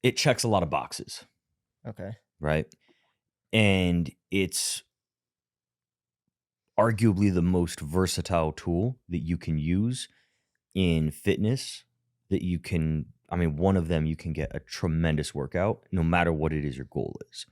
it checks a lot of boxes, Okay. right? And it's arguably the most versatile tool that you can use in fitness that you can, I mean, one of them you can get a tremendous workout no matter what it is your goal is.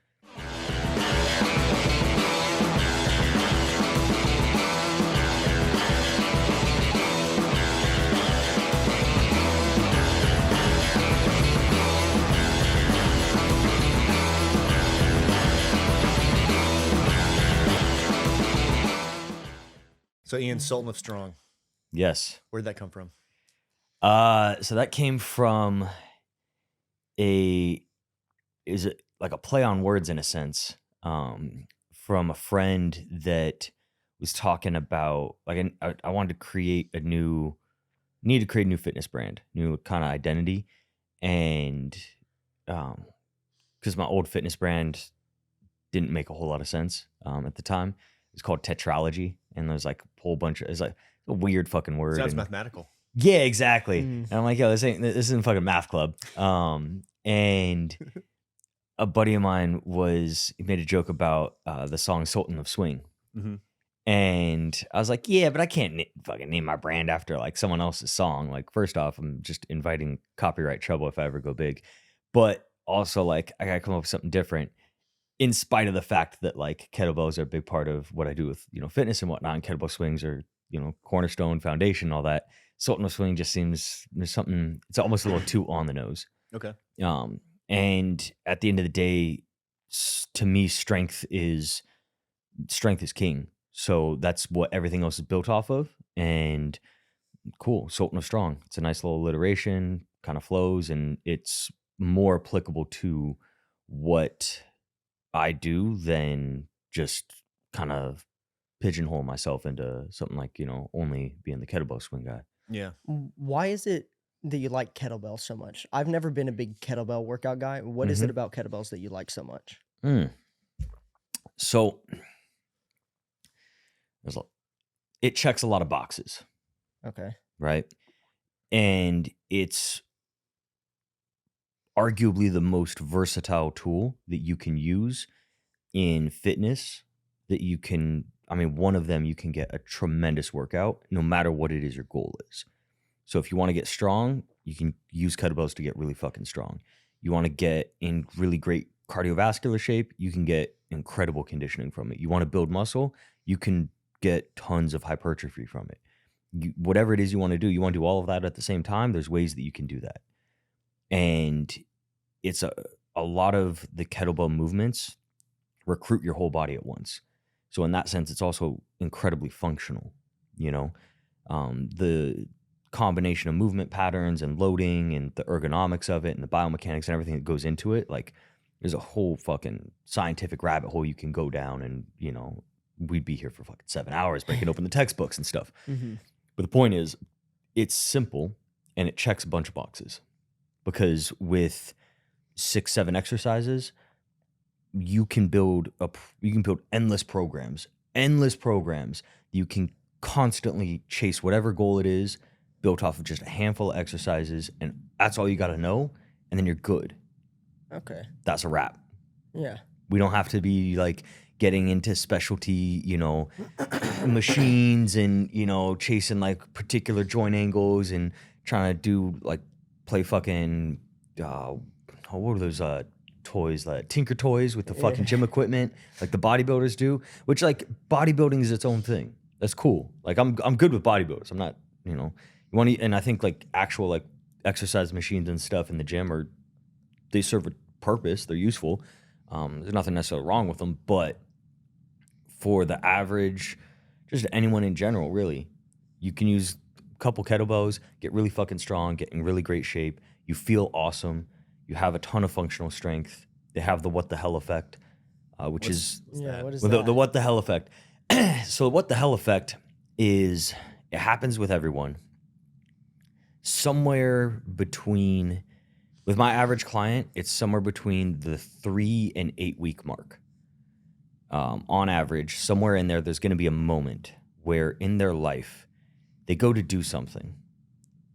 So Ian, Sultan of Strong. Yes. Where'd that come from? So that came from is it like a play on words in a sense, from a friend that was talking about like I wanted to create need to create a new fitness brand, new kind of identity, and because my old fitness brand didn't make a whole lot of sense at the time. It's called Tetralogy, and there's like a whole bunch of it's like a weird fucking word. Sounds and, mathematical. Yeah, exactly. And I'm like, yo, this isn't fucking math club. And a buddy of mine he made a joke about the song Sultan of Swing. Mm-hmm. And I was like, yeah, but I can't fucking name my brand after like someone else's song. Like, first off, I'm just inviting copyright trouble if I ever go big. But also, like, I gotta come up with something different, in spite of the fact that like kettlebells are a big part of what I do with, fitness and whatnot. And kettlebell swings are, cornerstone, foundation, all that. Sultan of Swing just seems there's something. It's almost a little too on the nose. Okay. And at the end of the day, to me, strength is king. So that's what everything else is built off of. And cool, Sultan of Strong. It's a nice little alliteration, kind of flows, and it's more applicable to what I do than just kind of pigeonhole myself into something like, only being the kettlebell swing guy. Yeah. Why is it that you like kettlebells so much? I've never been a big kettlebell workout guy. What is it about kettlebells that you like so much? So it checks a lot of boxes. Okay. Right? And it's arguably the most versatile tool that you can use in fitness that you can, I mean, one of them you can get a tremendous workout no matter what it is your goal is. So if you want to get strong, you can use kettlebells to get really fucking strong. You want to get in really great cardiovascular shape, you can get incredible conditioning from it. You want to build muscle, you can get tons of hypertrophy from it. Whatever it is you want to do all of that at the same time, there's ways that you can do that. And it's a lot of the kettlebell movements recruit your whole body at once. So in that sense, it's also incredibly functional. The combination of movement patterns and loading and the ergonomics of it and the biomechanics and everything that goes into it, like there's a whole fucking scientific rabbit hole you can go down, and we'd be here for fucking 7 hours breaking open the textbooks and stuff. Mm-hmm. But the point is, it's simple and it checks a bunch of boxes, because with 6-7 exercises, you can build endless programs. You can constantly chase whatever goal it is, built off of just a handful of exercises, and that's all you got to know, and then you're good. Okay. That's a wrap. Yeah. We don't have to be like getting into specialty, machines and, chasing like particular joint angles and trying to do like play fucking, what are those toys, like Tinker Toys with the fucking gym equipment like the bodybuilders do, which like bodybuilding is its own thing. That's cool. Like I'm good with bodybuilders. I'm not, you want to, and I think like actual like exercise machines and stuff in the gym they serve a purpose. They're useful. There's nothing necessarily wrong with them, but for the average, just anyone in general, really, you can use a couple kettlebells, get really fucking strong, get in really great shape. You feel awesome. You have a ton of functional strength. They have the what the hell effect, which what is that? The what the hell effect. So what the hell effect is, it happens with everyone. Somewhere between, with my average client, it's somewhere between the 3 and 8 week mark. On average, somewhere in there, there's going to be a moment where in their life, they go to do something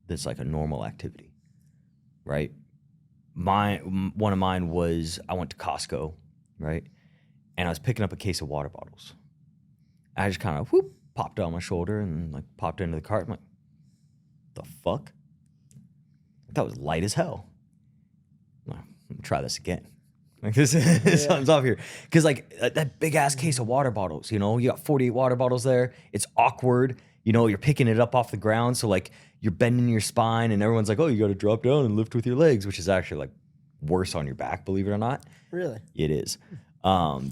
that's like a normal activity, right? One of mine was I went to Costco, right? And I was picking up a case of water bottles. I just kind of popped it on my shoulder and like popped it into the cart. I'm like, the fuck? That was light as hell. I'm like, let me try this again. Like this something's off here. Because like that big ass case of water bottles, you know, you got 48 water bottles there. It's awkward. You know, you're picking it up off the ground. So like you're bending your spine and everyone's like, oh, you got to drop down and lift with your legs, which is actually like worse on your back, believe it or not. Really? It is.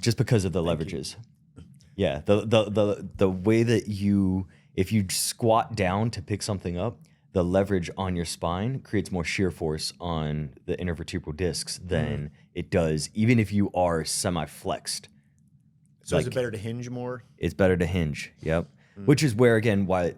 Just because of the leverages. Yeah. The way that if you squat down to pick something up, the leverage on your spine creates more shear force on the intervertebral discs than it does, even if you are semi-flexed. So is it better to hinge more? It's better to hinge, yep. Which is where, again, why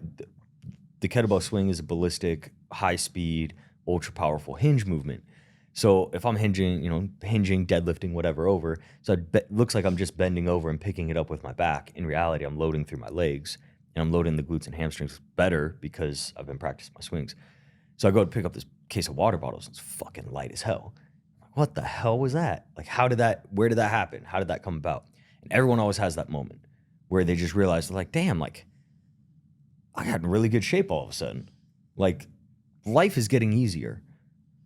the kettlebell swing is a ballistic, high-speed, ultra-powerful hinge movement. So if I'm hinging, deadlifting, whatever over, so it looks like I'm just bending over and picking it up with my back. In reality, I'm loading through my legs. And I'm loading the glutes and hamstrings better because I've been practicing my swings. So I go to pick up this case of water bottles. It's fucking light as hell. I'm like, what the hell was that? Like, where did that happen? How did that come about? And everyone always has that moment where they just realize, they're like, damn, like, I got in really good shape all of a sudden. Like, life is getting easier.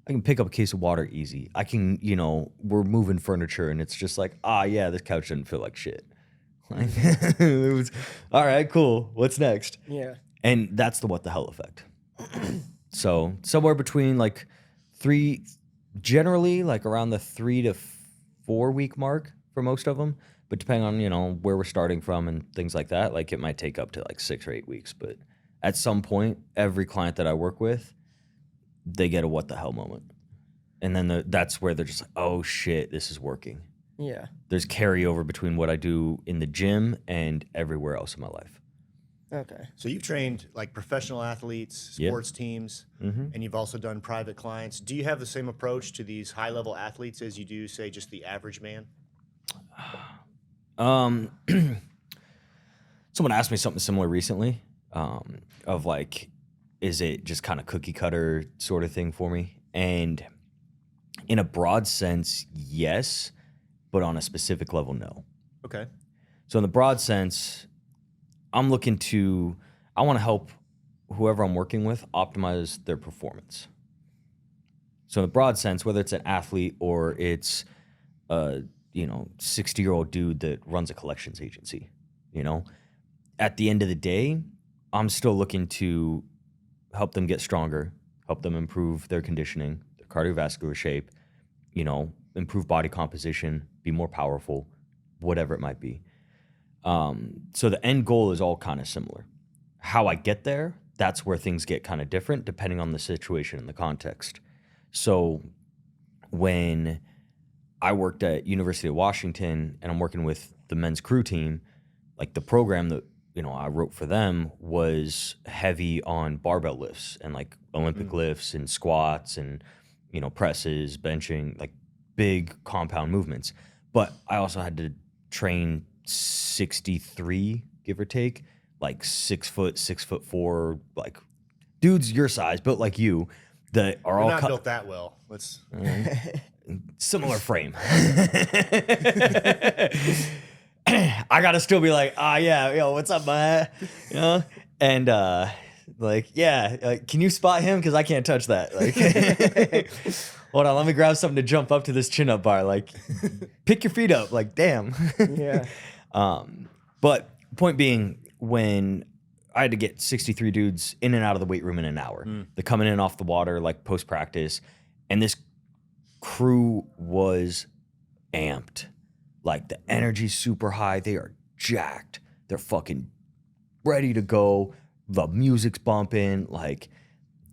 I can pick up a case of water easy. I can, we're moving furniture and it's just like, yeah, this couch doesn't feel like shit. Like, it was, all right, cool. What's next? Yeah. And that's the what the hell effect. So somewhere between like generally like around the 3 to 4 week mark for most of them. But depending on, where we're starting from and things like that, like it might take up to like 6 or 8 weeks. But at some point, every client that I work with, they get a what the hell moment. And then that's where they're just like, oh shit, this is working. Yeah. There's carryover between what I do in the gym and everywhere else in my life. Okay. So you've trained like professional athletes, sports teams, and you've also done private clients. Do you have the same approach to these high-level athletes as you do, say, just the average man? Someone asked me something similar recently, of like, is it just kind of cookie cutter sort of thing for me? And in a broad sense, yes. But on a specific level, no. Okay. So in the broad sense, I want to help whoever I'm working with optimize their performance. So in the broad sense, whether it's an athlete or it's a 60-year-old dude that runs a collections agency, at the end of the day, I'm still looking to help them get stronger, help them improve their conditioning, their cardiovascular shape, improve body composition, be more powerful, whatever it might be. So the end goal is all kind of similar. How I get there, that's where things get kind of different depending on the situation and the context. So when I worked at University of Washington and I'm working with the men's crew team, like the program that I wrote for them was heavy on barbell lifts and like Olympic lifts and squats and presses, benching, like big compound movements. But I also had to train 63, give or take, like 6 foot, 6'4", like dudes your size, built like you, that are all not built that well. Let's similar frame. I gotta still be like, yeah, yo, what's up, man? And can you spot him? Because I can't touch that. Like, hold on, let me grab something to jump up to this chin up bar. Like, pick your feet up. Like, damn. Yeah. But point being, when I had to get 63 dudes in and out of the weight room in an hour, they're coming in off the water, like post practice, and this crew was amped. Like the energy's super high. They are jacked. They're fucking ready to go. The music's bumping. Like,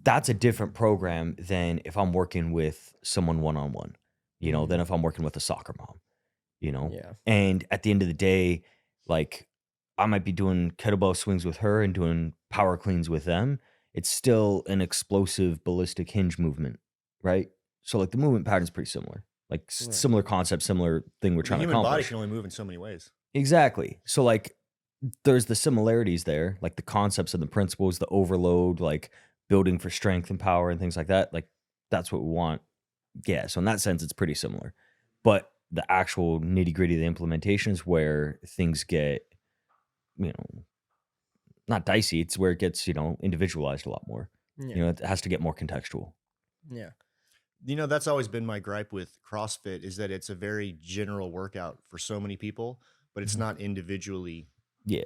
that's a different program than if I'm working with someone one-on-one, than if I'm working with a soccer mom, Yeah. And at the end of the day, like, I might be doing kettlebell swings with her and doing power cleans with them. It's still an explosive ballistic hinge movement, right? So like the movement pattern's pretty similar. Like similar concept, similar thing we're trying to accomplish. The human body can only move in so many ways. Exactly. So like there's the similarities there, like the concepts and the principles, the overload, like building for strength and power and things like that. Like that's what we want, Yeah, so in that sense, it's pretty similar. But the actual nitty gritty of the implementation is where things get, not dicey. It's where it gets, individualized a lot more. Yeah. It has to get more contextual. Yeah. That's always been my gripe with CrossFit is that it's a very general workout for so many people, but it's not individually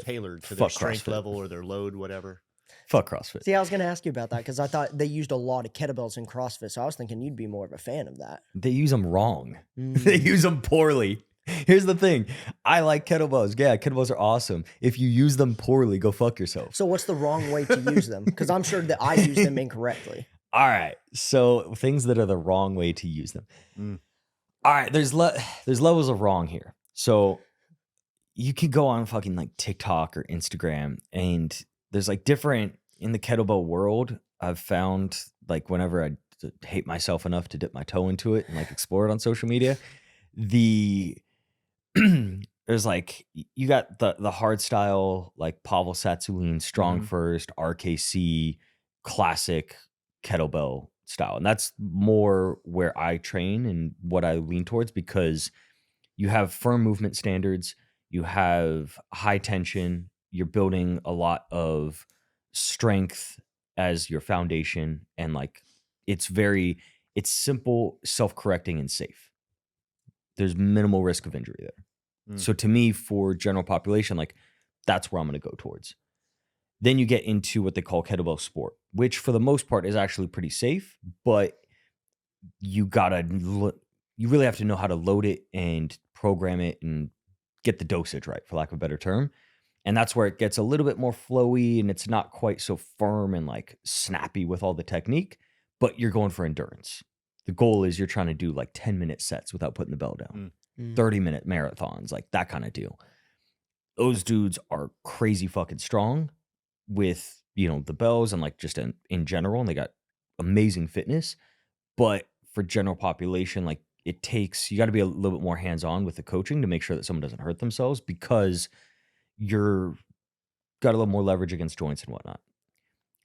tailored to their strength level or their load, whatever. Fuck CrossFit. See, I was going to ask you about that because I thought they used a lot of kettlebells in CrossFit, so I was thinking you'd be more of a fan of that. They use them wrong. They use them poorly. Here's the thing. I like kettlebells. Yeah, kettlebells are awesome. If you use them poorly, go fuck yourself. So what's the wrong way to use them? Because I'm sure that I use them incorrectly. All right. So things that are the wrong way to use them. All right. There's levels of wrong here. So you can go on fucking like TikTok or Instagram, and there's like different in the kettlebell world. I've found like whenever I hate myself enough to dip my toe into it and like explore it on social media, there's like you got the hard style like Pavel Satsulin, strong first, RKC, classic kettlebell style, and that's more where I train and what I lean towards because you have firm movement standards, you have high tension, you're building a lot of strength as your foundation, and like it's simple, self-correcting, and safe. There's minimal risk of injury there. So to me, for general population, like that's where I'm going to go towards. Then you get into what they call kettlebell sport, which for the most part is actually pretty safe, but you really have to know how to load it and program it and get the dosage right, for lack of a better term. And that's where it gets a little bit more flowy and it's not quite so firm and like snappy with all the technique, but you're going for endurance. The goal is you're trying to do like 10-minute sets without putting the bell down, 30-minute marathons, like that kind of deal. Those dudes are crazy fucking strong with, the bells and like just in general, and they got amazing fitness. But for general population, like you got to be a little bit more hands-on with the coaching to make sure that someone doesn't hurt themselves because you're got a little more leverage against joints and whatnot.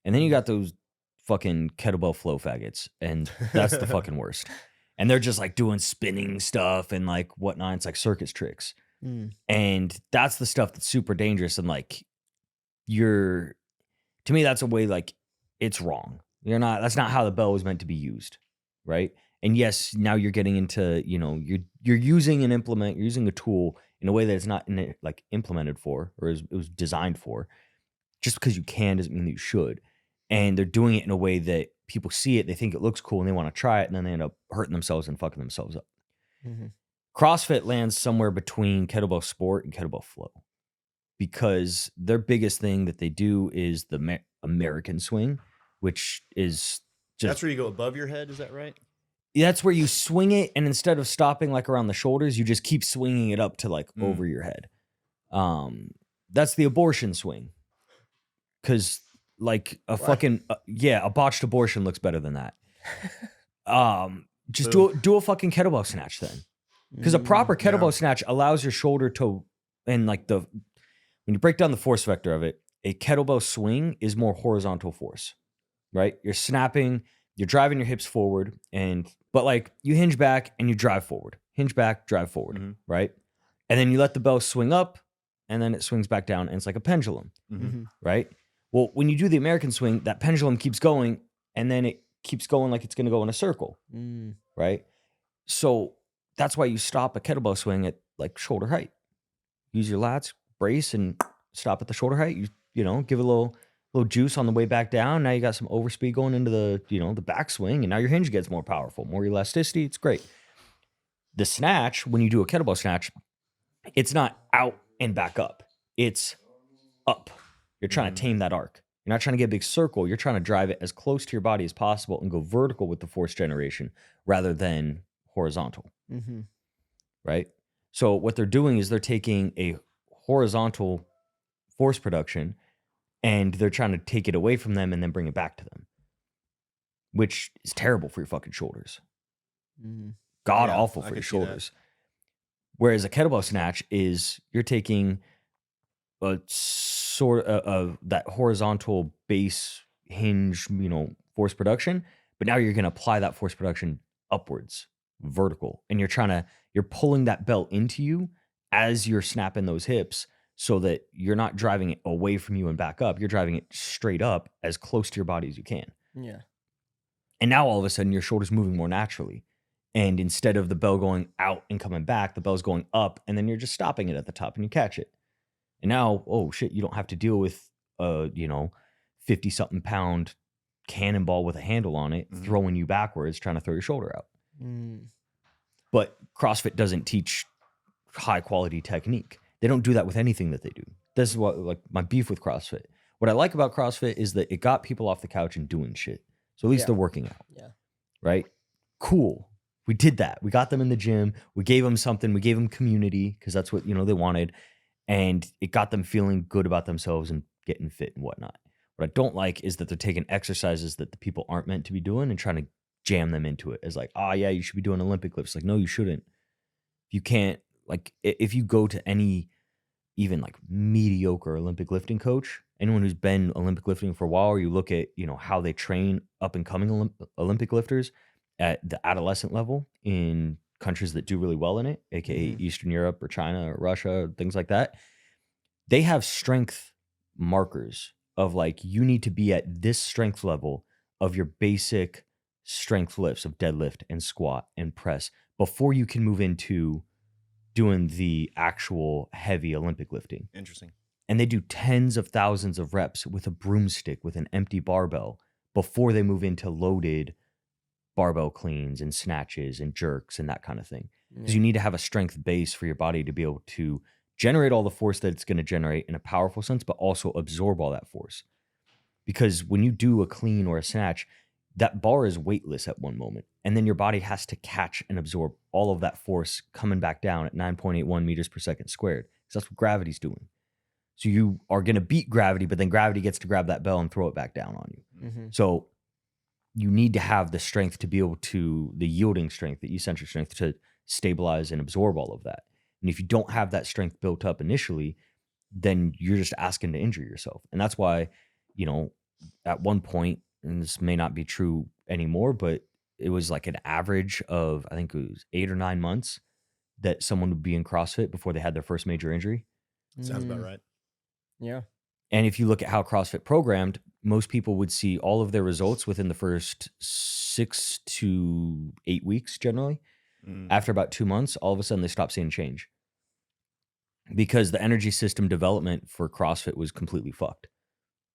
And then you got those fucking kettlebell flow faggots, and that's the fucking worst. And they're just like doing spinning stuff and like whatnot. It's like circus tricks. And that's the stuff that's super dangerous. And like to me, that's a way like it's wrong. That's not how the bell was meant to be used. Right. And yes, now you're getting into, you're using you're using a tool in a way that it's not like implemented for, or it was designed for. Just because you can doesn't mean that you should. And they're doing it in a way that people see it, they think it looks cool, and they want to try it, and then they end up hurting themselves and fucking themselves up. CrossFit lands somewhere between kettlebell sport and kettlebell flow because their biggest thing that they do is the American swing, which is just... That's where you go above your head, is that right? That's where you swing it, and instead of stopping like around the shoulders, you just keep swinging it up to like over your head. That's the abortion swing. Because like a fucking a botched abortion looks better than that. Just do a fucking kettlebell snatch then, because a proper kettlebell snatch allows your shoulder to, and like when you break down the force vector of it, a kettlebell swing is more horizontal force, right? You're snapping, you're driving your hips forward, but like you hinge back and you drive forward, hinge back, drive forward, right? And then you let the bell swing up, and then it swings back down, and it's like a pendulum, right? Well, when you do the American swing, that pendulum keeps going, and then it keeps going like it's going to go in a circle, right? So that's why you stop a kettlebell swing at like shoulder height. Use your lats, brace, and stop at the shoulder height. You give it a little juice on the way back down. Now you got some overspeed going into the the backswing, and now your hinge gets more powerful, more elasticity. It's great. The snatch, when you do a kettlebell snatch, it's not out and back up. It's up. You're trying to tame that arc. You're not trying to get a big circle. You're trying to drive it as close to your body as possible and go vertical with the force generation rather than horizontal. Right? So what they're doing is they're taking a horizontal force production and they're trying to take it away from them and then bring it back to them, which is terrible for your fucking shoulders. God awful for your shoulders. Whereas a kettlebell snatch is you're taking a sort of that horizontal base hinge, force production, but now you're going to apply that force production upwards, vertical, and you're pulling that belt into you as you're snapping those hips so that you're not driving it away from you and back up. You're driving it straight up as close to your body as you can. Yeah. And now all of a sudden your shoulder's moving more naturally. And instead of the bell going out and coming back, the bell's going up, and then you're just stopping it at the top and you catch it. And now, oh shit, you don't have to deal with 50 something pound cannonball with a handle on it throwing you backwards, trying to throw your shoulder out. But CrossFit doesn't teach high quality technique. They don't do that with anything that they do. This is what, like, my beef with CrossFit. What I like about CrossFit is that it got people off the couch and doing shit. So at least they're working out. Yeah. Right? Cool. We did that. We got them in the gym. We gave them something. We gave them community because that's what, they wanted. And it got them feeling good about themselves and getting fit and whatnot. What I don't like is that they're taking exercises that the people aren't meant to be doing and trying to jam them into it as like, yeah, you should be doing Olympic lifts. Like, no, you shouldn't. You can't, like, if you go to any even like mediocre Olympic lifting coach, anyone who's been Olympic lifting for a while, or you look at, how they train up and coming Olympic lifters at the adolescent level in countries that do really well in it, aka Eastern Europe or China or Russia, things like that, they have strength markers of like, you need to be at this strength level of your basic strength lifts of deadlift and squat and press before you can move into doing the actual heavy Olympic lifting. Interesting. And they do tens of thousands of reps with a broomstick with an empty barbell before they move into loaded barbell cleans and snatches and jerks and that kind of thing. Because you need to have a strength base for your body to be able to generate all the force that it's going to generate in a powerful sense, but also absorb all that force. Because when you do a clean or a snatch, that bar is weightless at one moment. And then your body has to catch and absorb all of that force coming back down at 9.81 meters per second squared. Because that's what gravity's doing. So you are going to beat gravity, but then gravity gets to grab that bell and throw it back down on you. So you need to have the strength to be able to, the yielding strength, the eccentric strength to stabilize and absorb all of that. And if you don't have that strength built up initially, then you're just asking to injure yourself. And that's why, at one point, and this may not be true anymore, but it was like an average of, I think it was 8 or 9 months that someone would be in CrossFit before they had their first major injury. Sounds about right. Yeah. And if you look at how CrossFit programmed, most people would see all of their results within the first 6 to 8 weeks generally. After about 2 months, all of a sudden they stop seeing change. Because the energy system development for CrossFit was completely fucked.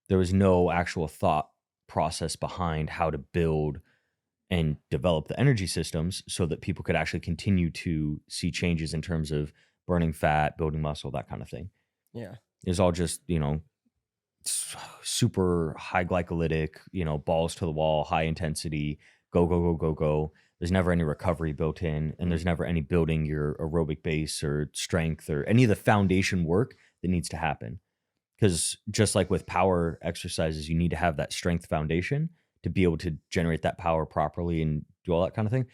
There was no actual thought process behind how to build and develop the energy systems so that people could actually continue to see changes in terms of burning fat, building muscle, that kind of thing. Yeah. It was all just, super high glycolytic, balls to the wall, high intensity, go, go, go, go, go. There's never any recovery built in, and there's never any building your aerobic base or strength or any of the foundation work that needs to happen. Because just like with power exercises, you need to have that strength foundation to be able to generate that power properly and do all that kind of thing.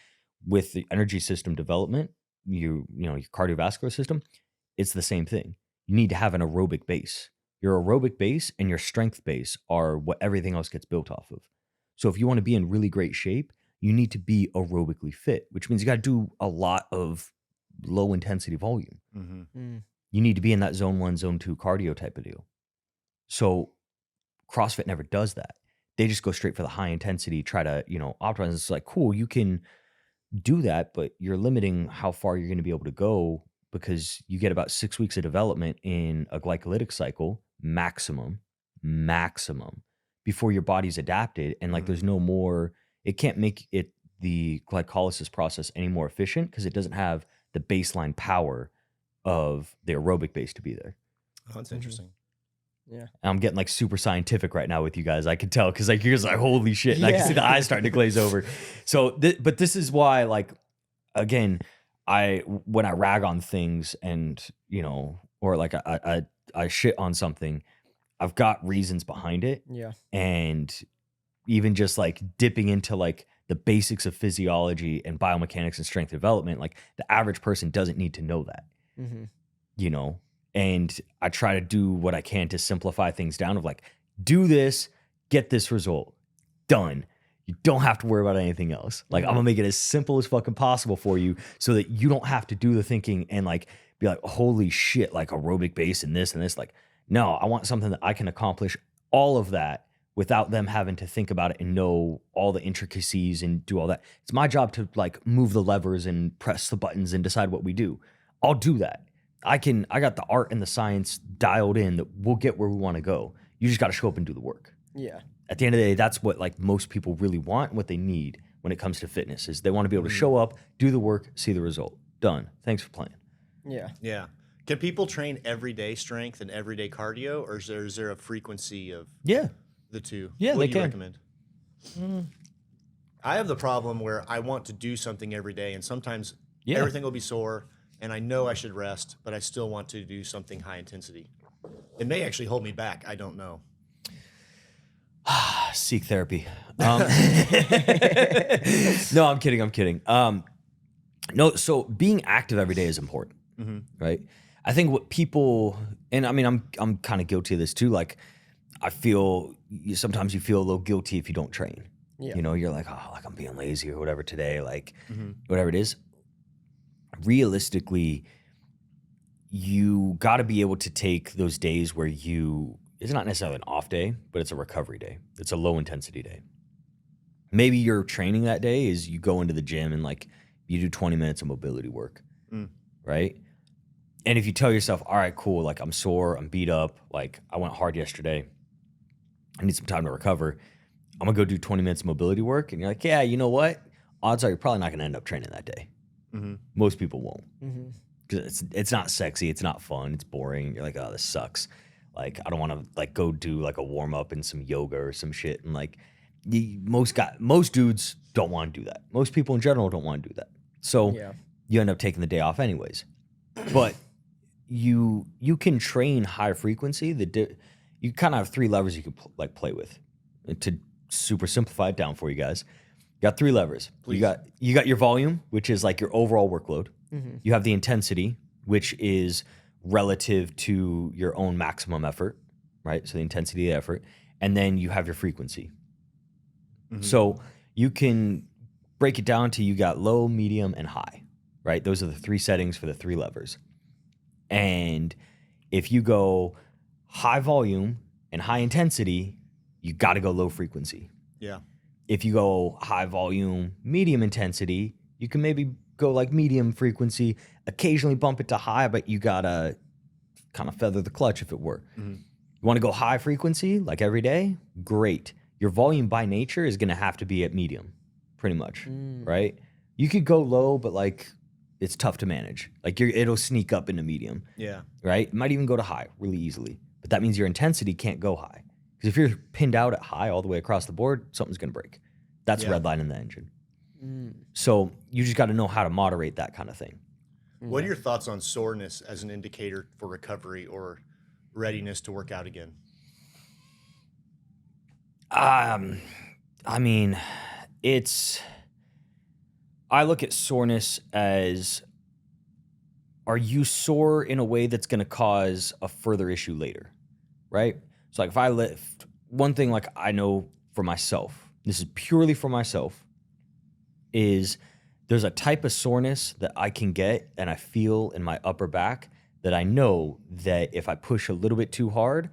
With the energy system development, your cardiovascular system, it's the same thing. You need to have an aerobic base. Your aerobic base and your strength base are what everything else gets built off of. So if you want to be in really great shape, you need to be aerobically fit, which means you got to do a lot of low intensity volume. You need to be in that zone 1, zone 2 cardio type of deal. So CrossFit never does that. They just go straight for the high intensity, try to, optimize. It's like, cool, you can do that, but you're limiting how far you're going to be able to go because you get about 6 weeks of development in a glycolytic cycle, maximum, before your body's adapted. And like, there's no more, it can't make it the glycolysis process any more efficient because it doesn't have the baseline power of the aerobic base to be there. Oh, that's interesting. Yeah. And I'm getting like super scientific right now with you guys. I can tell because like you're like, holy shit. And I can see the eyes starting to glaze over. So, but this is why, like, again, when I rag on things and, or like I shit on something, I've got reasons behind it. Yeah. And even just like dipping into like the basics of physiology and biomechanics and strength development, like the average person doesn't need to know that, and I try to do what I can to simplify things down of like, do this, get this result, done. You don't have to worry about anything else. Like, I'm gonna make it as simple as fucking possible for you so that you don't have to do the thinking and like be like, holy shit, like aerobic base and this and this. Like, no, I want something that I can accomplish all of that without them having to think about it and know all the intricacies and do all that. It's my job to like move the levers and press the buttons and decide what we do. I'll do that. I got the art and the science dialed in that we'll get where we want to go. You just got to show up and do the work. Yeah. At the end of the day, that's what like most people really want, what they need when it comes to fitness is they want to be able to show up, do the work, see the result. Done. Thanks for playing. Yeah. Yeah. Can people train everyday strength and everyday cardio, or is there a frequency of the two? Yeah, what they do you can. recommend? I have the problem where I want to do something every day, and sometimes everything will be sore, and I know I should rest, but I still want to do something high intensity. It may actually hold me back. I don't know. Seek therapy. No, I'm kidding. No, so being active every day is important, right? I think what people, and I mean, I'm kind of guilty of this too. Like, I feel sometimes you feel a little guilty if you don't train. Yeah. You know, you're like, oh, like I'm being lazy or whatever today, like whatever it is. Realistically, you got to be able to take those days where it's not necessarily an off day, but it's a recovery day. It's a low intensity day. Maybe your training that day is you go into the gym and like you do 20 minutes of mobility work, right? And if you tell yourself, all right, cool, like I'm sore, I'm beat up, like I went hard yesterday, I need some time to recover, I'm gonna go do 20 minutes of mobility work, and you're like, yeah, you know what? Odds are you're probably not gonna end up training that day. Most people won't. Because it's not sexy, it's not fun, it's boring. You're like, oh, this sucks. Like, I don't want to like go do like a warm up and some yoga or some shit. And like, most dudes don't want to do that. Most people in general don't want to do that. So you end up taking the day off anyways. But you can train high frequency. You kind of have 3 levers you can play with. And to super simplify it down for you guys, you got 3 levers. Please. You got your volume, which is like your overall workload. You have the intensity, which is relative to your own maximum effort, right? So the intensity of the effort. And then you have your frequency. So you can break it down to you got low, medium, and high, right? Those are the 3 settings for the 3 levers. And if you go high volume and high intensity, you got to go low frequency. Yeah. If you go high volume, medium intensity, you can maybe go like medium frequency, occasionally bump it to high, but you gotta kind of feather the clutch if it were. You want to go high frequency like every day? Great. Your volume by nature is gonna have to be at medium, pretty much, right? You could go low, but like it's tough to manage. Like it'll sneak up into medium. Yeah. Right? It might even go to high really easily, but that means your intensity can't go high. Because if you're pinned out at high all the way across the board, something's gonna break. That's red line in the engine. So you just got to know how to moderate that kind of thing. What are your thoughts on soreness as an indicator for recovery or readiness to work out again? I mean, I look at soreness as, are you sore in a way that's going to cause a further issue later, right? So like if I lift, one thing like I know for myself, this is purely for myself, is there's a type of soreness that I can get and I feel in my upper back that I know that if I push a little bit too hard,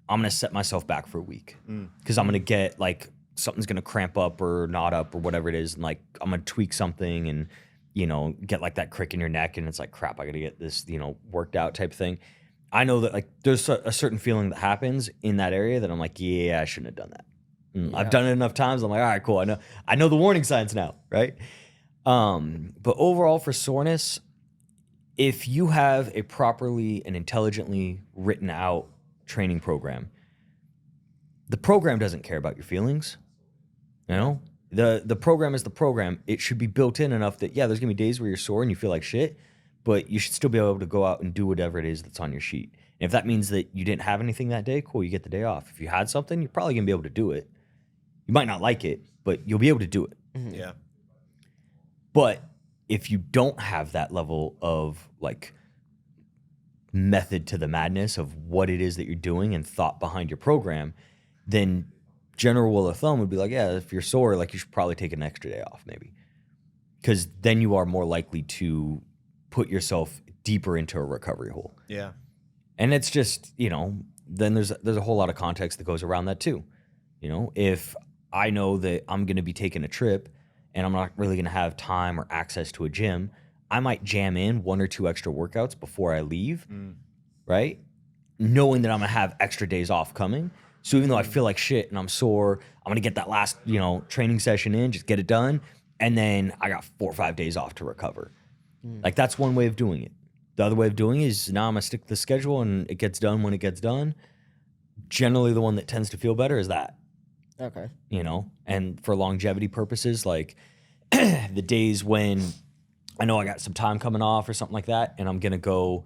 I'm going to set myself back for a week. Because I'm going to get like, something's going to cramp up or knot up or whatever it is. And like, I'm going to tweak something and, you know, get like that crick in your neck. And it's like, crap, I got to get this, you know, worked out type of thing. I know that like there's a certain feeling that happens in that area that I'm like, yeah, I shouldn't have done that. I've done it enough times. I'm like, all right, cool. I know the warning signs now, right? But overall for soreness, if you have a properly and intelligently written out training program, the program doesn't care about your feelings. You know, the program is the program. It should be built in enough that, yeah, there's gonna be days where you're sore and you feel like shit, but you should still be able to go out and do whatever it is that's on your sheet. And if that means that you didn't have anything that day, cool, you get the day off. If you had something, you're probably gonna be able to do it. You might not like it, but you'll be able to do it. Yeah. But if you don't have that level of like method to the madness of what it is that you're doing and thought behind your program, then general rule of thumb would be like, yeah, if you're sore, like you should probably take an extra day off maybe. Because then you are more likely to put yourself deeper into a recovery hole. Yeah. And it's just, then there's a whole lot of context that goes around that too. If I know that I'm going to be taking a trip and I'm not really going to have time or access to a gym, I might jam in 1 or 2 extra workouts before I leave, right? Knowing that I'm going to have extra days off coming. So even though I feel like shit and I'm sore, I'm going to get that last, training session in, just get it done. And then I got 4 or 5 days off to recover. Like that's one way of doing it. The other way of doing it is now I'm going to stick to the schedule and it gets done when it gets done. Generally, the one that tends to feel better is that. Okay. And for longevity purposes, like the days when I know I got some time coming off or something like that, and I'm going to go,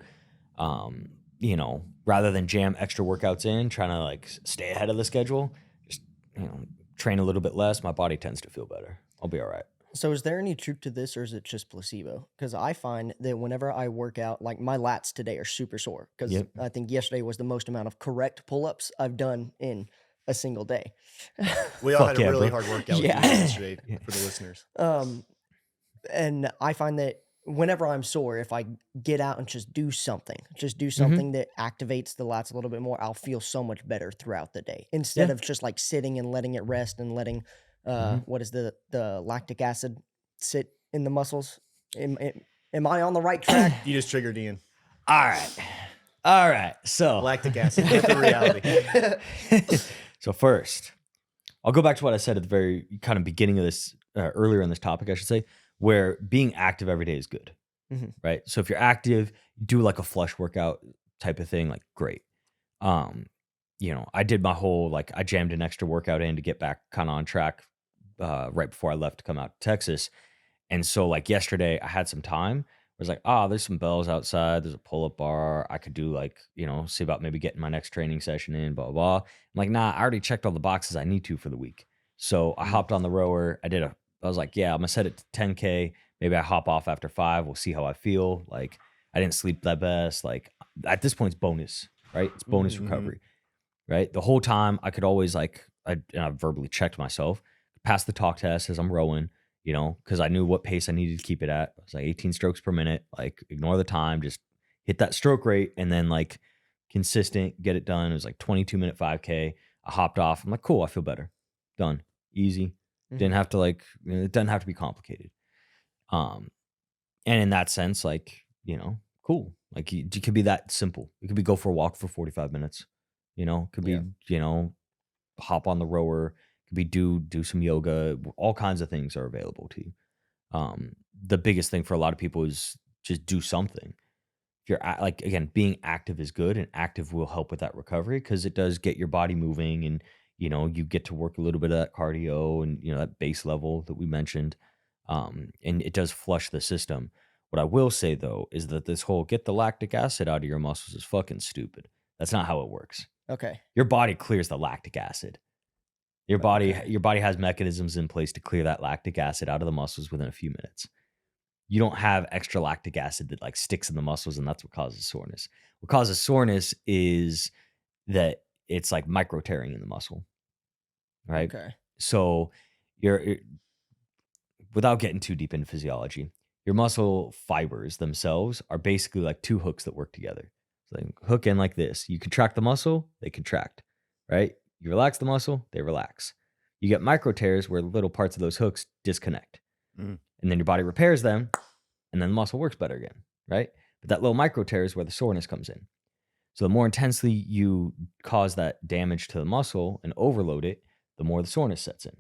rather than jam extra workouts in, trying to like stay ahead of the schedule, just, train a little bit less, my body tends to feel better. I'll be all right. So is there any truth to this, or is it just placebo? Because I find that whenever I work out, like my lats today are super sore because Yep. I think yesterday was the most amount of correct pull-ups I've done in a single day. We all Fuck had a yeah, really bro. hard workout Yeah. yesterday for the listeners. And I find that whenever I'm sore, if I get out and just do something that activates the lats a little bit more, I'll feel so much better throughout the day instead of just like sitting and letting it rest and letting what is the lactic acid sit in the muscles. Am I on the right track? You just triggered Ian. All right. So Lactic acid. That's the reality. So first, I'll go back to what I said at the very kind of beginning of this, earlier in this topic, I should say, where being active every day is good, right? So if you're active, do like a flush workout type of thing, like great. I did my whole, like I jammed an extra workout in to get back kind of on track right before I left to come out to Texas. And so like yesterday I had some time. I was like, there's some bells outside. There's a pull-up bar. I could do like, see about maybe getting my next training session in, blah, blah, blah. I'm like, nah, I already checked all the boxes I need to for the week. So I hopped on the rower. I was like, yeah, I'm gonna set it to 10K. Maybe I hop off after 5. We'll see how I feel. Like I didn't sleep that best. Like at this point it's bonus, right? It's bonus recovery, right? The whole time I could always like, I verbally checked myself, pass the talk test as I'm rowing, because I knew what pace I needed to keep it at. It was like 18 strokes per minute, like ignore the time, just hit that stroke rate and then like consistent, get it done. It was like 22-minute 5K. I hopped off. I'm like, cool, I feel better. Done. Easy. Didn't have to like, it doesn't have to be complicated. And in that sense, like, cool. Like it could be that simple. It could be go for a walk for 45 minutes, could be, hop on the rower, could be do some yoga. All kinds of things are available to you. The biggest thing for a lot of people is just do something. If you're like, again, being active is good, and active will help with that recovery because it does get your body moving, and you get to work a little bit of that cardio and that base level that we mentioned, and it does flush the system. What I will say though is that this whole get the lactic acid out of your muscles is fucking stupid. That's not how it works. Okay. Your body clears the lactic acid. Your body has mechanisms in place to clear that lactic acid out of the muscles within a few minutes. You don't have extra lactic acid that like sticks in the muscles, and that's what causes soreness. What causes soreness is that it's like micro tearing in the muscle, right? Okay. So you're without getting too deep into physiology, your muscle fibers themselves are basically like 2 hooks that work together. So they hook in like this. You contract the muscle, they contract, right? You relax the muscle, they relax. You get micro tears where little parts of those hooks disconnect. And then your body repairs them, and then the muscle works better again, right? But that little micro tear is where the soreness comes in. So the more intensely you cause that damage to the muscle and overload it, the more the soreness sets in.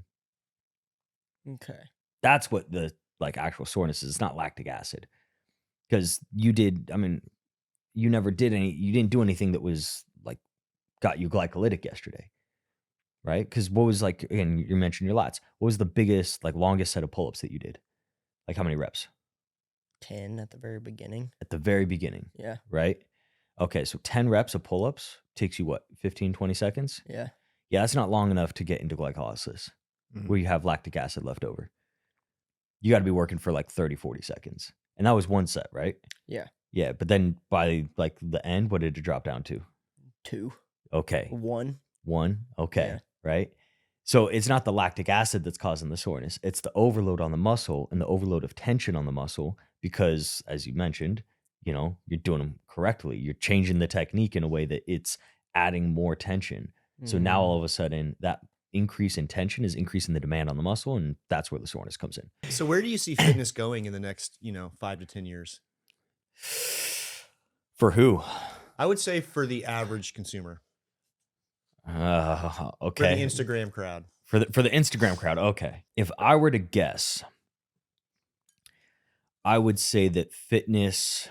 Okay. That's what the like actual soreness is. It's not lactic acid. Because you didn't do anything that was like got you glycolytic yesterday. Right? Because what was like, again, you mentioned your lats. What was the biggest, like longest set of pull-ups that you did? Like how many reps? 10 at the very beginning. At the very beginning. Yeah. Right? Okay, so 10 reps of pull-ups takes you what, 15, 20 seconds? Yeah. Yeah, that's not long enough to get into glycolysis where you have lactic acid left over. You got to be working for like 30, 40 seconds. And that was one set, right? Yeah. Yeah, but then by like the end, what did it drop down to? 2. Okay. 1. 1. Okay. Yeah. Right? So it's not the lactic acid that's causing the soreness. It's the overload on the muscle and the overload of tension on the muscle because, as you mentioned, you're doing them correctly. You're changing the technique in a way that it's adding more tension. So now all of a sudden that increase in tension is increasing the demand on the muscle, and that's where the soreness comes in. So where do you see fitness going in the next, 5 to 10 years? For who? I would say for the average consumer. Okay. For the Instagram crowd. For the Instagram crowd, okay. If I were to guess, I would say that fitness.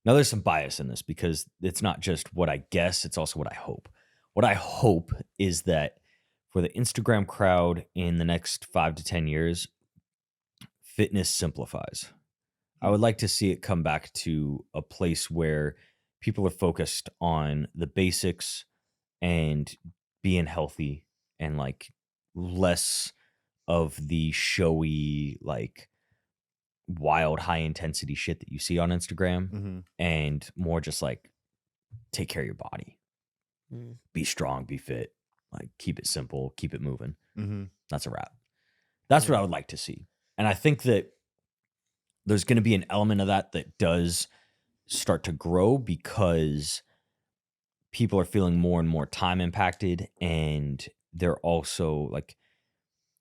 Now, there's some bias in this because it's not just what I guess, it's also what I hope. What I hope is that for the Instagram crowd in the next 5 to 10 years, fitness simplifies. I would like to see it come back to a place where people are focused on the basics and being healthy and like less of the showy, like wild high intensity shit that you see on Instagram and more just like take care of your body, be strong, be fit, like keep it simple, keep it moving. That's a wrap. That's what I would like to see. And I think that there's going to be an element of that does start to grow because people are feeling more and more time impacted, and they're also like,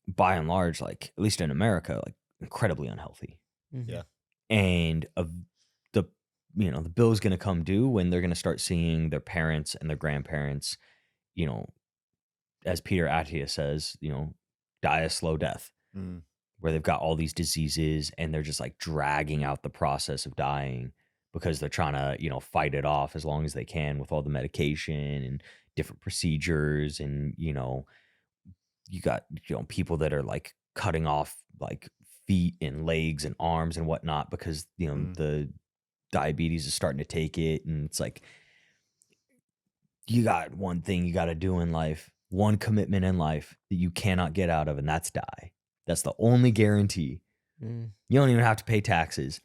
by and large, like at least in America, like incredibly unhealthy. Yeah. And the bill is going to come due when they're going to start seeing their parents and their grandparents, as Peter Attia says, die a slow death, where they've got all these diseases and they're just like dragging out the process of dying because they're trying to, fight it off as long as they can with all the medication and different procedures. And, you got, people that are like cutting off like feet and legs and arms and whatnot because, the diabetes is starting to take it. And it's like, you got one thing you got to do in life, one commitment in life that you cannot get out of, and that's die. That's the only guarantee. You don't even have to pay taxes.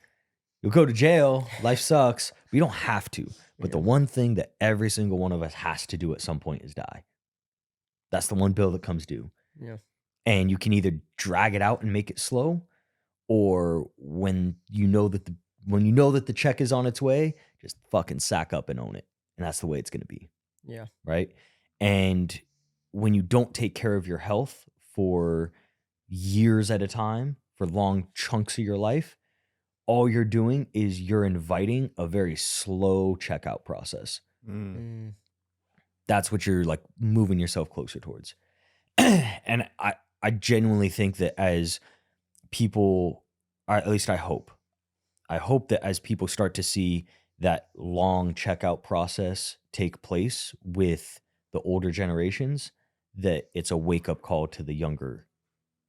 You'll go to jail. Life sucks, but you don't have to. But the one thing that every single one of us has to do at some point is die. That's the one bill that comes due. Yeah. And you can either drag it out and make it slow, or when you know that the check is on its way, just fucking sack up and own it. And that's the way it's going to be. Yeah. Right? And when you don't take care of your health for years at a time, for long chunks of your life, all you're doing is you're inviting a very slow checkout process. That's what you're like moving yourself closer towards. And I genuinely think that as people, or at least I hope that as people start to see that long checkout process take place with the older generations, that it's a wake-up call to the younger,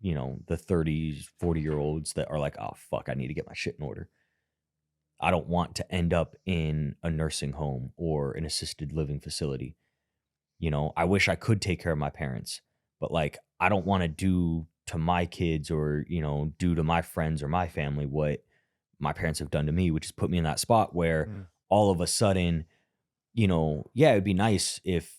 the 30s, 40-year-olds that are like, oh, fuck, I need to get my shit in order. I don't want to end up in a nursing home or an assisted living facility. I wish I could take care of my parents, but like, I don't want to do to my kids or, do to my friends or my family what my parents have done to me, which is put me in that spot where all of a sudden, it'd be nice if,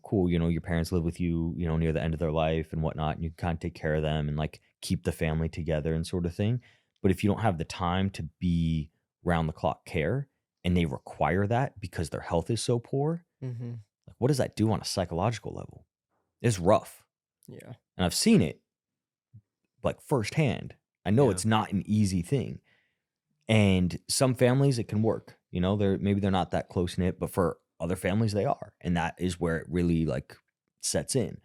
cool, your parents live with you, near the end of their life and whatnot, and you can kind of take care of them and like keep the family together and sort of thing. But if you don't have the time to be round the clock care and they require that because their health is so poor, like what does that do on a psychological level? It's rough. Yeah. And I've seen it like firsthand. I know it's not an easy thing. And some families it can work. Maybe they're not that close knit, but for other families they are. And that is where it really like sets in.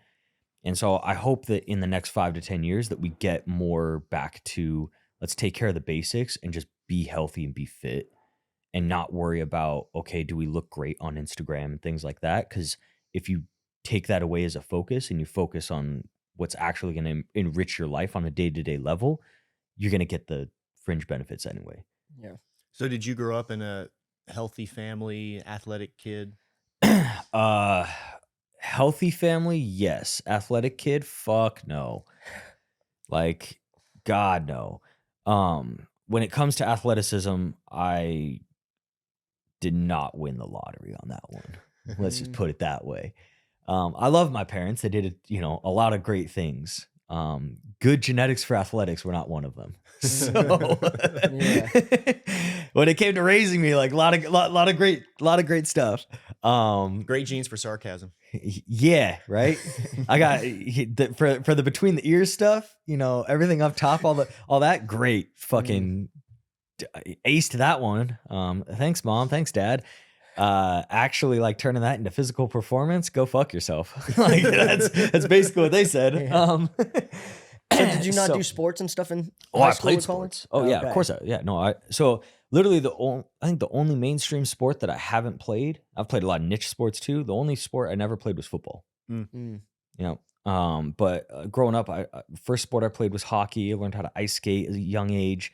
And so I hope that in the next 5 to 10 years that we get more back to let's take care of the basics and just be healthy and be fit and not worry about, okay, do we look great on Instagram and things like that? Because if you take that away as a focus and you focus on what's actually going to enrich your life on a day-to-day level, you're going to get the fringe benefits anyway. Yeah. So did you grow up in a healthy family, athletic kid? Healthy family, yes. Athletic kid, fuck no. Like, God, no. When it comes to athleticism, I did not win the lottery on that one. Let's just put it that way. I love my parents. They did, a lot of great things. Good genetics for athletics were not one of them. So Yeah. when it came to raising me, like a lot of great stuff. Great genes for sarcasm. Yeah, right. I got for the between the ears stuff, everything up top, all that great fucking aced that one. Thanks mom, thanks dad. Actually like turning that into physical performance, go fuck yourself. Like that's basically what they said. Yeah. So did you not do sports and stuff in high I school played or college? sports. Oh yeah, of Okay. course. So literally I think the only mainstream sport that I haven't played, I've played a lot of niche sports too. The only sport I never played was football. Mm. But growing up, first sport I played was hockey. I learned how to ice skate at a young age.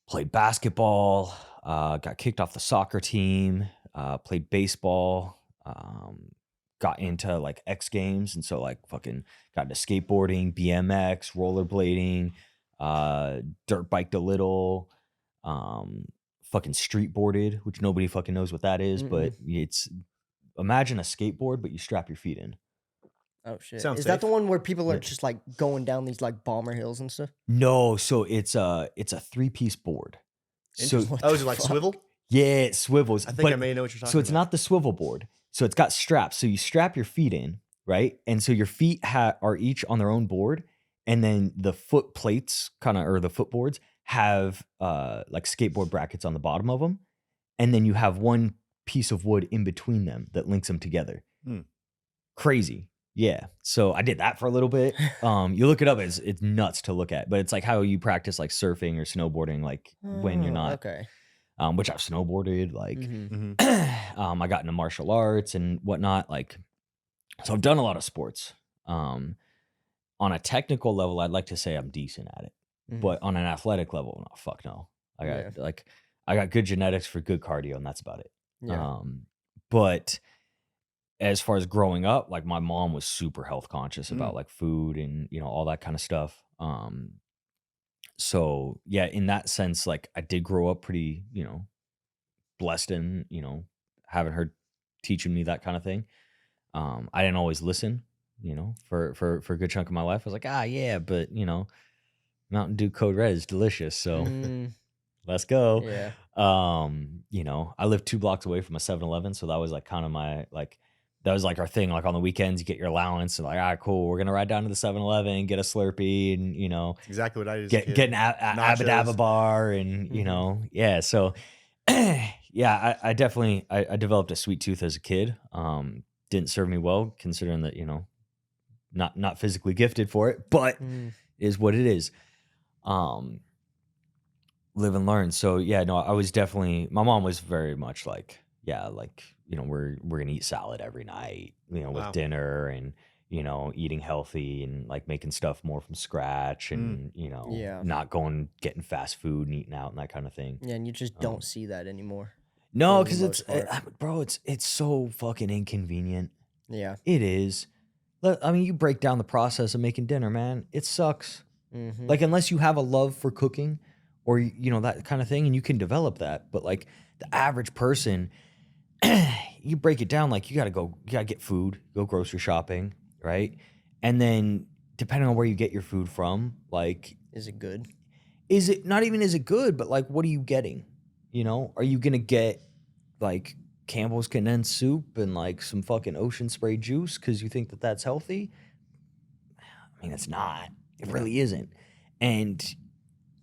Played basketball. Got kicked off the soccer team. Played baseball. Got into like X Games, and so like fucking got into skateboarding, BMX, rollerblading, dirt biked a little, fucking streetboarded, which nobody fucking knows what that is, but it's imagine a skateboard, but you strap your feet in. Oh shit! Sounds Is that safe. the one where people are Yeah. just like going down these like bomber hills and stuff? No, so it's a 3-piece board. So Interesting. Oh, is it like fuck? swivel? yeah, it swivels. I think I but- may know what you're talking about. So it's not the swivel board. So it's got straps. So you strap your feet in, right? And so your feet are each on their own board, and then the foot plates, or the footboards, have like skateboard brackets on the bottom of them, and then you have one piece of wood in between them that links them together. Crazy. Yeah. So I did that for a little bit. You look it up, it's nuts to look at, but it's like how you practice like surfing or snowboarding, like when you're not. Okay. Which I've snowboarded, like Mhm. I got into martial arts and whatnot. Like, so I've done a lot of sports. On a technical level, I'd like to say I'm decent at it, Mhm. but on an athletic level, no, fuck no. I got Yeah. I got good genetics for good cardio, and that's about it. Yeah. But as far as growing up, like my mom was super health conscious about like food and all that kind of stuff. So yeah, in that sense, like I did grow up pretty, blessed and, having her teaching me that kind of thing. I didn't always listen, for a good chunk of my life. I was like, yeah, but Mountain Dew Code Red is delicious. So let's go. Yeah. I lived 2 blocks away from a 7-Eleven. So that was like kind of my, like, that was like our thing. Like on the weekends, you get your allowance and like, all right, cool. We're going to ride down to the 7-Eleven, get a Slurpee and, Exactly what I did as a kid. get an Abba bar and, yeah. So yeah, I definitely, I developed a sweet tooth as a kid. Didn't serve me well considering that, not physically gifted for it, but is what it is. Live and learn. So yeah, no, I was definitely, my mom was very much like, yeah, like, we're going to eat salad every night, with Wow. dinner and, eating healthy and like making stuff more from scratch and, Yeah. not getting fast food and eating out and that kind of thing. Yeah, and you just don't see that anymore. No, for the because it's, most part. bro, it's so fucking inconvenient. Yeah. It is. I mean, you break down the process of making dinner, man. It sucks. Mhm. Like, unless you have a love for cooking or, that kind of thing, and you can develop that. But like the average person, you break it down, like you gotta get food, go grocery shopping, right? And then depending on where you get your food from, like, Is it good? is it not even, is it good, but like, what are you getting? Are you gonna get like Campbell's condensed soup and like some fucking ocean spray juice because you think that that's healthy? I mean, it's not. It really isn't. And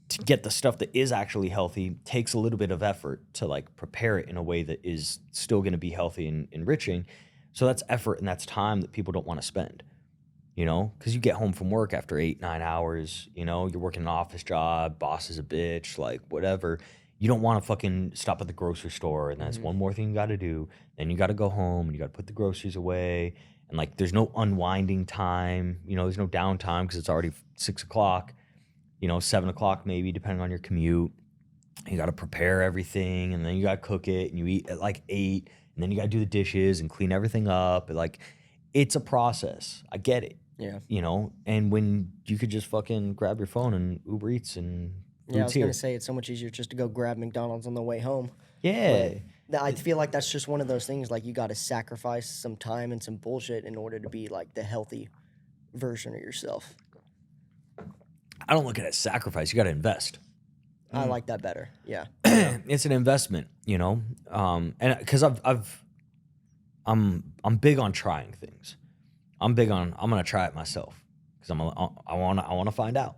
to get the stuff that is actually healthy takes a little bit of effort to like prepare it in a way that is still going to be healthy and enriching. So that's effort and that's time that people don't want to spend, because you get home from work after 8-9 hours, you're working an office job, boss is a bitch, like whatever. You don't want to fucking stop at the grocery store and that's one more thing you got to do. Then you got to go home and you got to put the groceries away. And like, there's no unwinding time, there's no downtime because it's already 6 o'clock, 7 o'clock maybe, depending on your commute. You got to prepare everything and then you got to cook it and you eat at like 8 and then you got to do the dishes and clean everything up. Like, it's a process. I get it. Yeah. And when you could just fucking grab your phone and Uber Eats and Yeah, I Food's was gonna here. say it's so much easier just to go grab McDonald's on the way home. Yeah. But I feel like that's just one of those things. Like you got to sacrifice some time and some bullshit in order to be like the healthy version of yourself. I don't look at it as sacrifice. You got to invest. I like that better. Yeah. It's an investment, you know, and because I'm big on trying things. I'm gonna try it myself because I want to find out.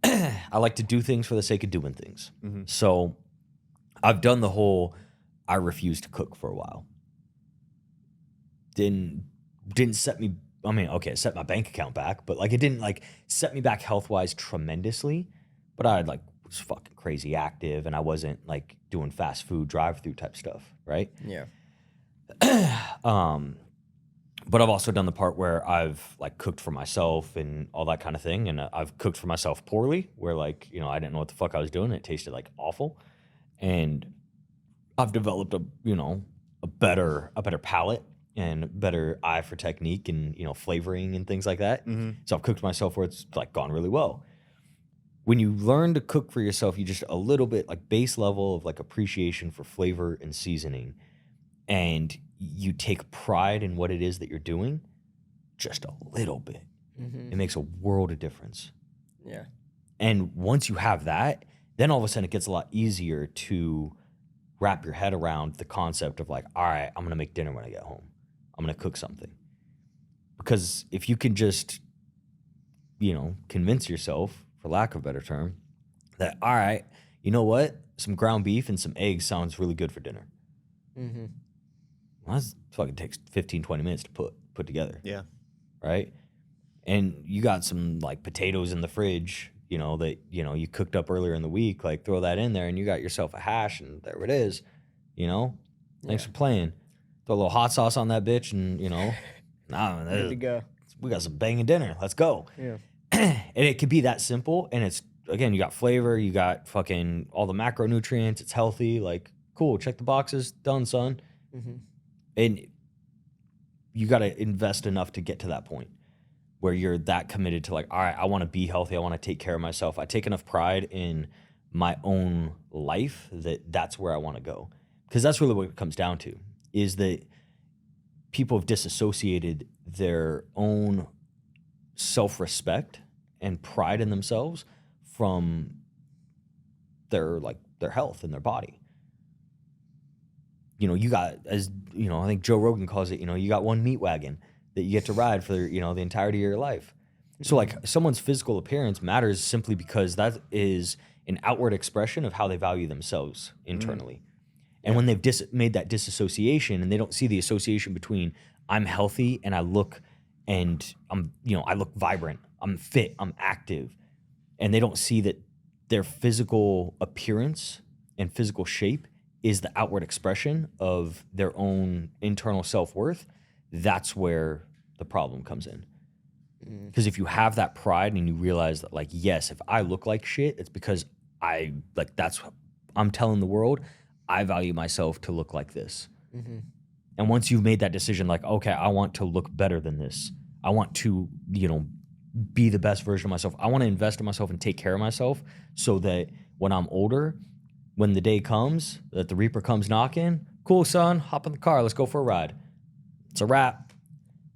I like to do things for the sake of doing things. So I've done the whole I refuse to cook for a while. Didn't set me. I mean, okay, it set my bank account back, but like it didn't like set me back health wise tremendously. But I like was fucking crazy active, and I wasn't like doing fast food drive through type stuff, right? Yeah. But I've also done the part where I've like cooked for myself and all that kind of thing, and I've cooked for myself poorly, where like you know I didn't know what the fuck I was doing. It tasted like awful, and I've developed a better palate and better eye for technique and flavoring and things like that. So I've cooked myself where it's like gone really well. When you learn to cook for yourself, you just a little bit like base level of like appreciation for flavor and seasoning, and you take pride in what it is that you're doing, just a little bit. It makes a world of difference. Yeah. And once you have that, then all of a sudden it gets a lot easier to wrap your head around the concept of like, all right, I'm going to make dinner when I get home. I'm going to cook something. Because if you can just, convince yourself, for lack of a better term, that, all right, you know what? Some ground beef and some eggs sounds really good for dinner. Well, that fucking takes 15, 20 minutes to put together. Yeah. Right? And you got some like potatoes in the fridge, that, you cooked up earlier in the week, like throw that in there and you got yourself a hash and there it is, Thanks for playing. Throw a little hot sauce on that bitch and, Good to go. we got some banging dinner. Let's go. Yeah. And it could be that simple. And it's, again, you got flavor, you got fucking all the macronutrients. It's healthy. Like, cool. Check the boxes. Done, son. And you got to invest enough to get to that point where you're that committed to like, all right, I want to be healthy. I want to take care of myself. I take enough pride in my own life that's where I want to go. Because that's really what it comes down to, is that people have disassociated their own self-respect and pride in themselves from their health and their body. You got, as I think Joe Rogan calls it, you got one meat wagon that you get to ride for the entirety of your life. So like someone's physical appearance matters simply because that is an outward expression of how they value themselves internally. And when they've made that disassociation and they don't see the association between I'm healthy and I look I look vibrant, I'm fit, I'm active, and they don't see that their physical appearance and physical shape is the outward expression of their own internal self-worth, that's where the problem comes in. Because if you have that pride and you realize that, like, yes, if I look like shit, it's because I'm telling the world, I value myself to look like this. And once you've made that decision, like, okay, I want to look better than this. I want to, be the best version of myself. I want to invest in myself and take care of myself so that when I'm older, when the day comes, that the Reaper comes knocking, cool, son, hop in the car, let's go for a ride. It's a wrap.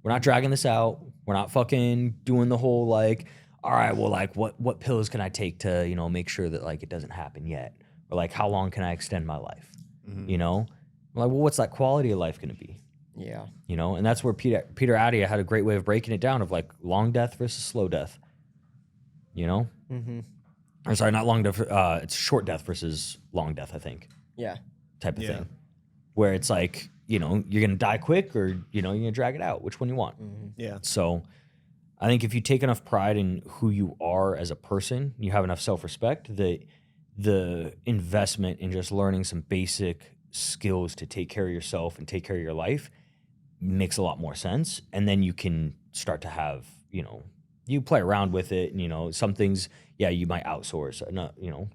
We're not dragging this out. We're not fucking doing the whole like, all right, well, like what pills can I take to, make sure that like it doesn't happen yet? Or like how long can I extend my life? I'm like, well, what's that quality of life gonna be? Yeah. And that's where Peter Attia had a great way of breaking it down of like long death versus slow death. Or sorry, not long death. It's short death versus long death, I think. Yeah. Type of thing. Where it's like, you're going to die quick or, you're going to drag it out. Which one you want? Yeah. So I think if you take enough pride in who you are as a person, you have enough self-respect, that the investment in just learning some basic skills to take care of yourself and take care of your life makes a lot more sense. And then you can start to have, you play around with it and, some things, yeah, you might outsource.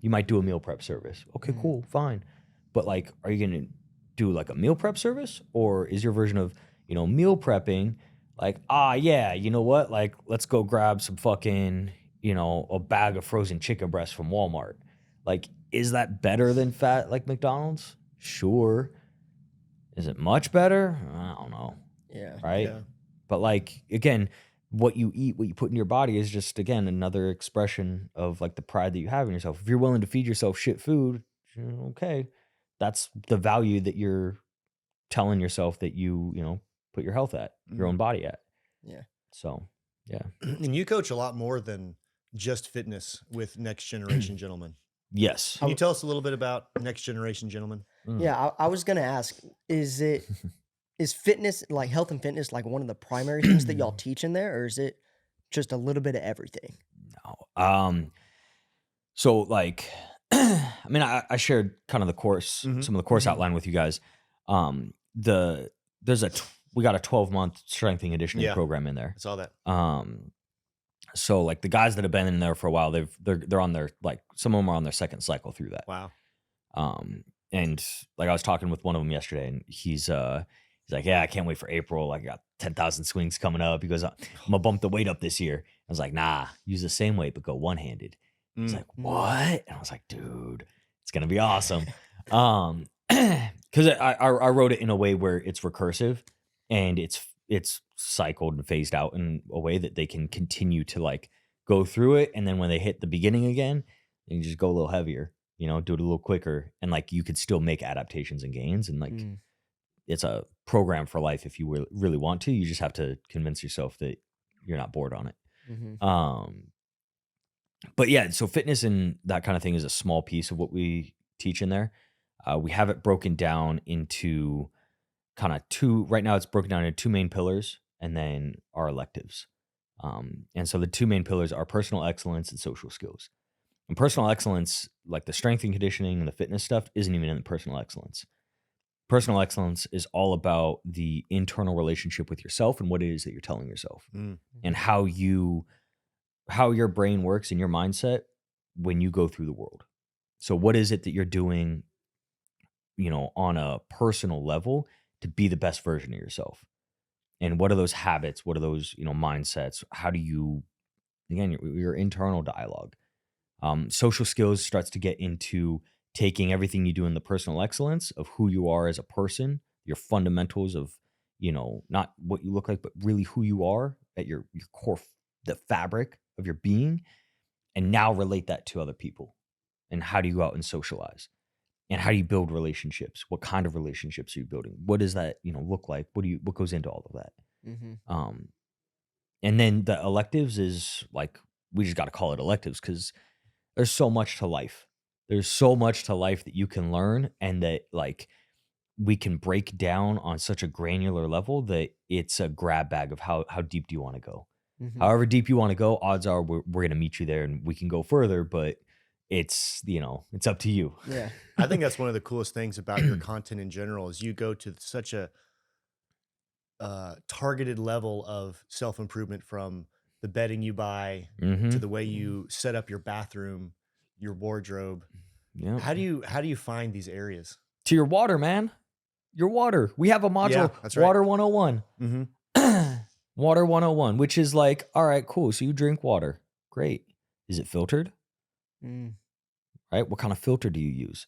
You might do a meal prep service. Okay, cool, fine. But like, are you going to do like a meal prep service? Or is your version of, meal prepping like, yeah, you know what? Like, let's go grab some fucking, a bag of frozen chicken breasts from Walmart. Like, is that better than fat like McDonald's? Sure. Is it much better? I don't know. Yeah. Right. Yeah. But like, again, what you eat, what you put in your body is just, again, another expression of like the pride that you have in yourself. If you're willing to feed yourself shit food, okay, that's the value that you're telling yourself that you put your health at, your own body at. Yeah. So, yeah. And you coach a lot more than just fitness with Next Generation Gentlemen. Yes. Can you tell us a little bit about Next Generation Gentlemen? Yeah, I was gonna ask, is fitness, like health and fitness, like one of the primary things that y'all teach in there, or is it just a little bit of everything? No. So like, I mean, I shared kind of the course, Mhm. some of the course outline with you guys. We got a 12-month strength and conditioning Yeah. program in there. I saw that. So like the guys that have been in there for a while, they're on their, like, some of them are on their second cycle through that. Wow. And like I was talking with one of them yesterday, and he's like, yeah, I can't wait for April. Like, I got 10,000 swings coming up. He goes, I'm gonna bump the weight up this year. I was like, nah, use the same weight but go one-handed. He's like, what? And I was like, dude, it's gonna be awesome. Because I wrote it in a way where it's recursive and it's cycled and phased out in a way that they can continue to like go through it, and then when they hit the beginning again, you can just go a little heavier, do it a little quicker, and like you could still make adaptations and gains, and like it's a program for life if you really want to. You just have to convince yourself that you're not bored on it. But yeah, so fitness and that kind of thing is a small piece of what we teach in there. We have it broken down into kind of two. Right now, it's broken down into two main pillars, and then our electives. And so the two main pillars are personal excellence and social skills. And personal excellence, like the strength and conditioning and the fitness stuff, isn't even in the personal excellence. Personal excellence is all about the internal relationship with yourself and what it is that you're telling yourself, and how your brain works and your mindset when you go through the world. So what is it that you're doing, on a personal level to be the best version of yourself? And what are those habits? What are those, mindsets? How do you, again, your internal dialogue? Social skills starts to get into taking everything you do in the personal excellence of who you are as a person, your fundamentals of, not what you look like, but really who you are at your core, the fabric of your being, and now relate that to other people. And how do you go out and socialize? And how do you build relationships? What kind of relationships are you building? What does that, look like? What goes into all of that? And then the electives is like, we just got to call it electives because there's so much to life. There's so much to life that you can learn, and that like we can break down on such a granular level that it's a grab bag of how deep do you want to go. However deep you want to go, odds are we're going to meet you there and we can go further, but it's, it's up to you. Yeah. I think that's one of the coolest things about your content in general is you go to such a targeted level of self-improvement, from the bedding you buy to the way you set up your bathroom, your wardrobe. Yeah. How do you find these areas? To your water, man. Your water. We have a module, Yeah, that's right. Water 101. Water 101, which is like, all right, cool. So you drink water. Great. Is it filtered? Right? What kind of filter do you use?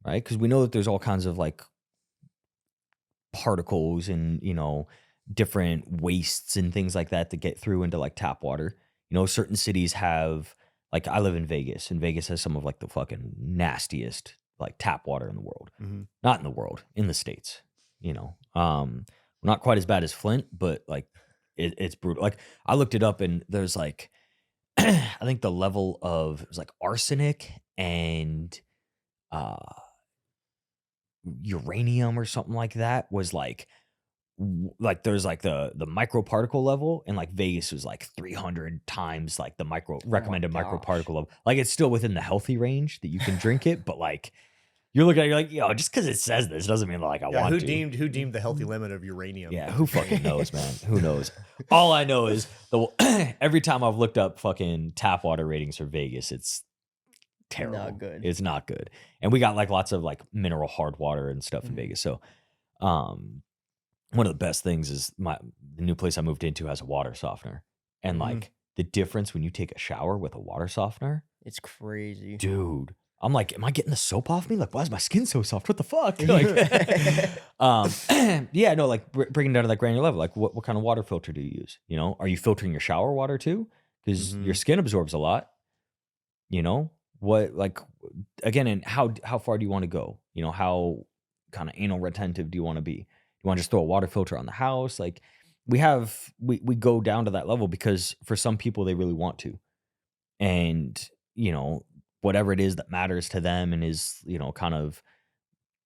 Right? Because we know that there's all kinds of like particles and, different wastes and things like that get through into like tap water. Certain cities have, like, I live in Vegas, and Vegas has some of like the fucking nastiest like tap water in the world. Not in the world, in the States. Not quite as bad as Flint, but like it's brutal. Like, I looked it up, and there's like I think the level of, it was like arsenic and uranium or something like that was like there's like the microparticle level, and like Vegas was like 300 times like the recommended microparticle level. Like, it's still within the healthy range that you can drink it, but like you're looking at it, you're like, just because it says this doesn't mean like I want who to. Who deemed the healthy limit of uranium? Yeah, who fucking knows, man? Who knows? All I know is every time I've looked up fucking tap water ratings for Vegas, it's terrible. Not good. It's not good. And we got like lots of like mineral hard water and stuff in Vegas. So one of the best things is the new place I moved into has a water softener. And like the difference when you take a shower with a water softener It's crazy. Dude, I'm like, am I getting the soap off me? Like, why is my skin so soft? What the fuck? Like, yeah, no, like bringing it down to that granular level. Like, what kind of water filter do you use? You know, are you filtering your shower water too? Because your skin absorbs a lot. You know, what, like, again, and how far do you want to go? You know, how kind of anal retentive do you want to be? You want to just throw a water filter on the house? Like, we go down to that level because for some people they really want to, and you know, whatever it is that matters to them and is, you know, kind of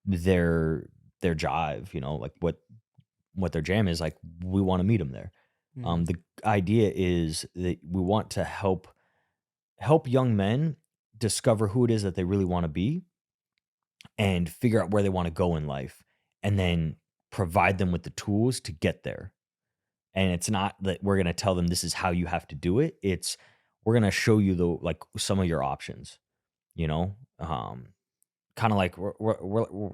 their jive, you know, like what their jam is, like, we want to meet them there. Mhm. The idea is that we want to help young men discover who it is that they really want to be and figure out where they want to go in life, and then provide them with the tools to get there. And it's not that we're going to tell them this is how you have to do it. It's we're going to show you like some of your options, you know? Kind of like we're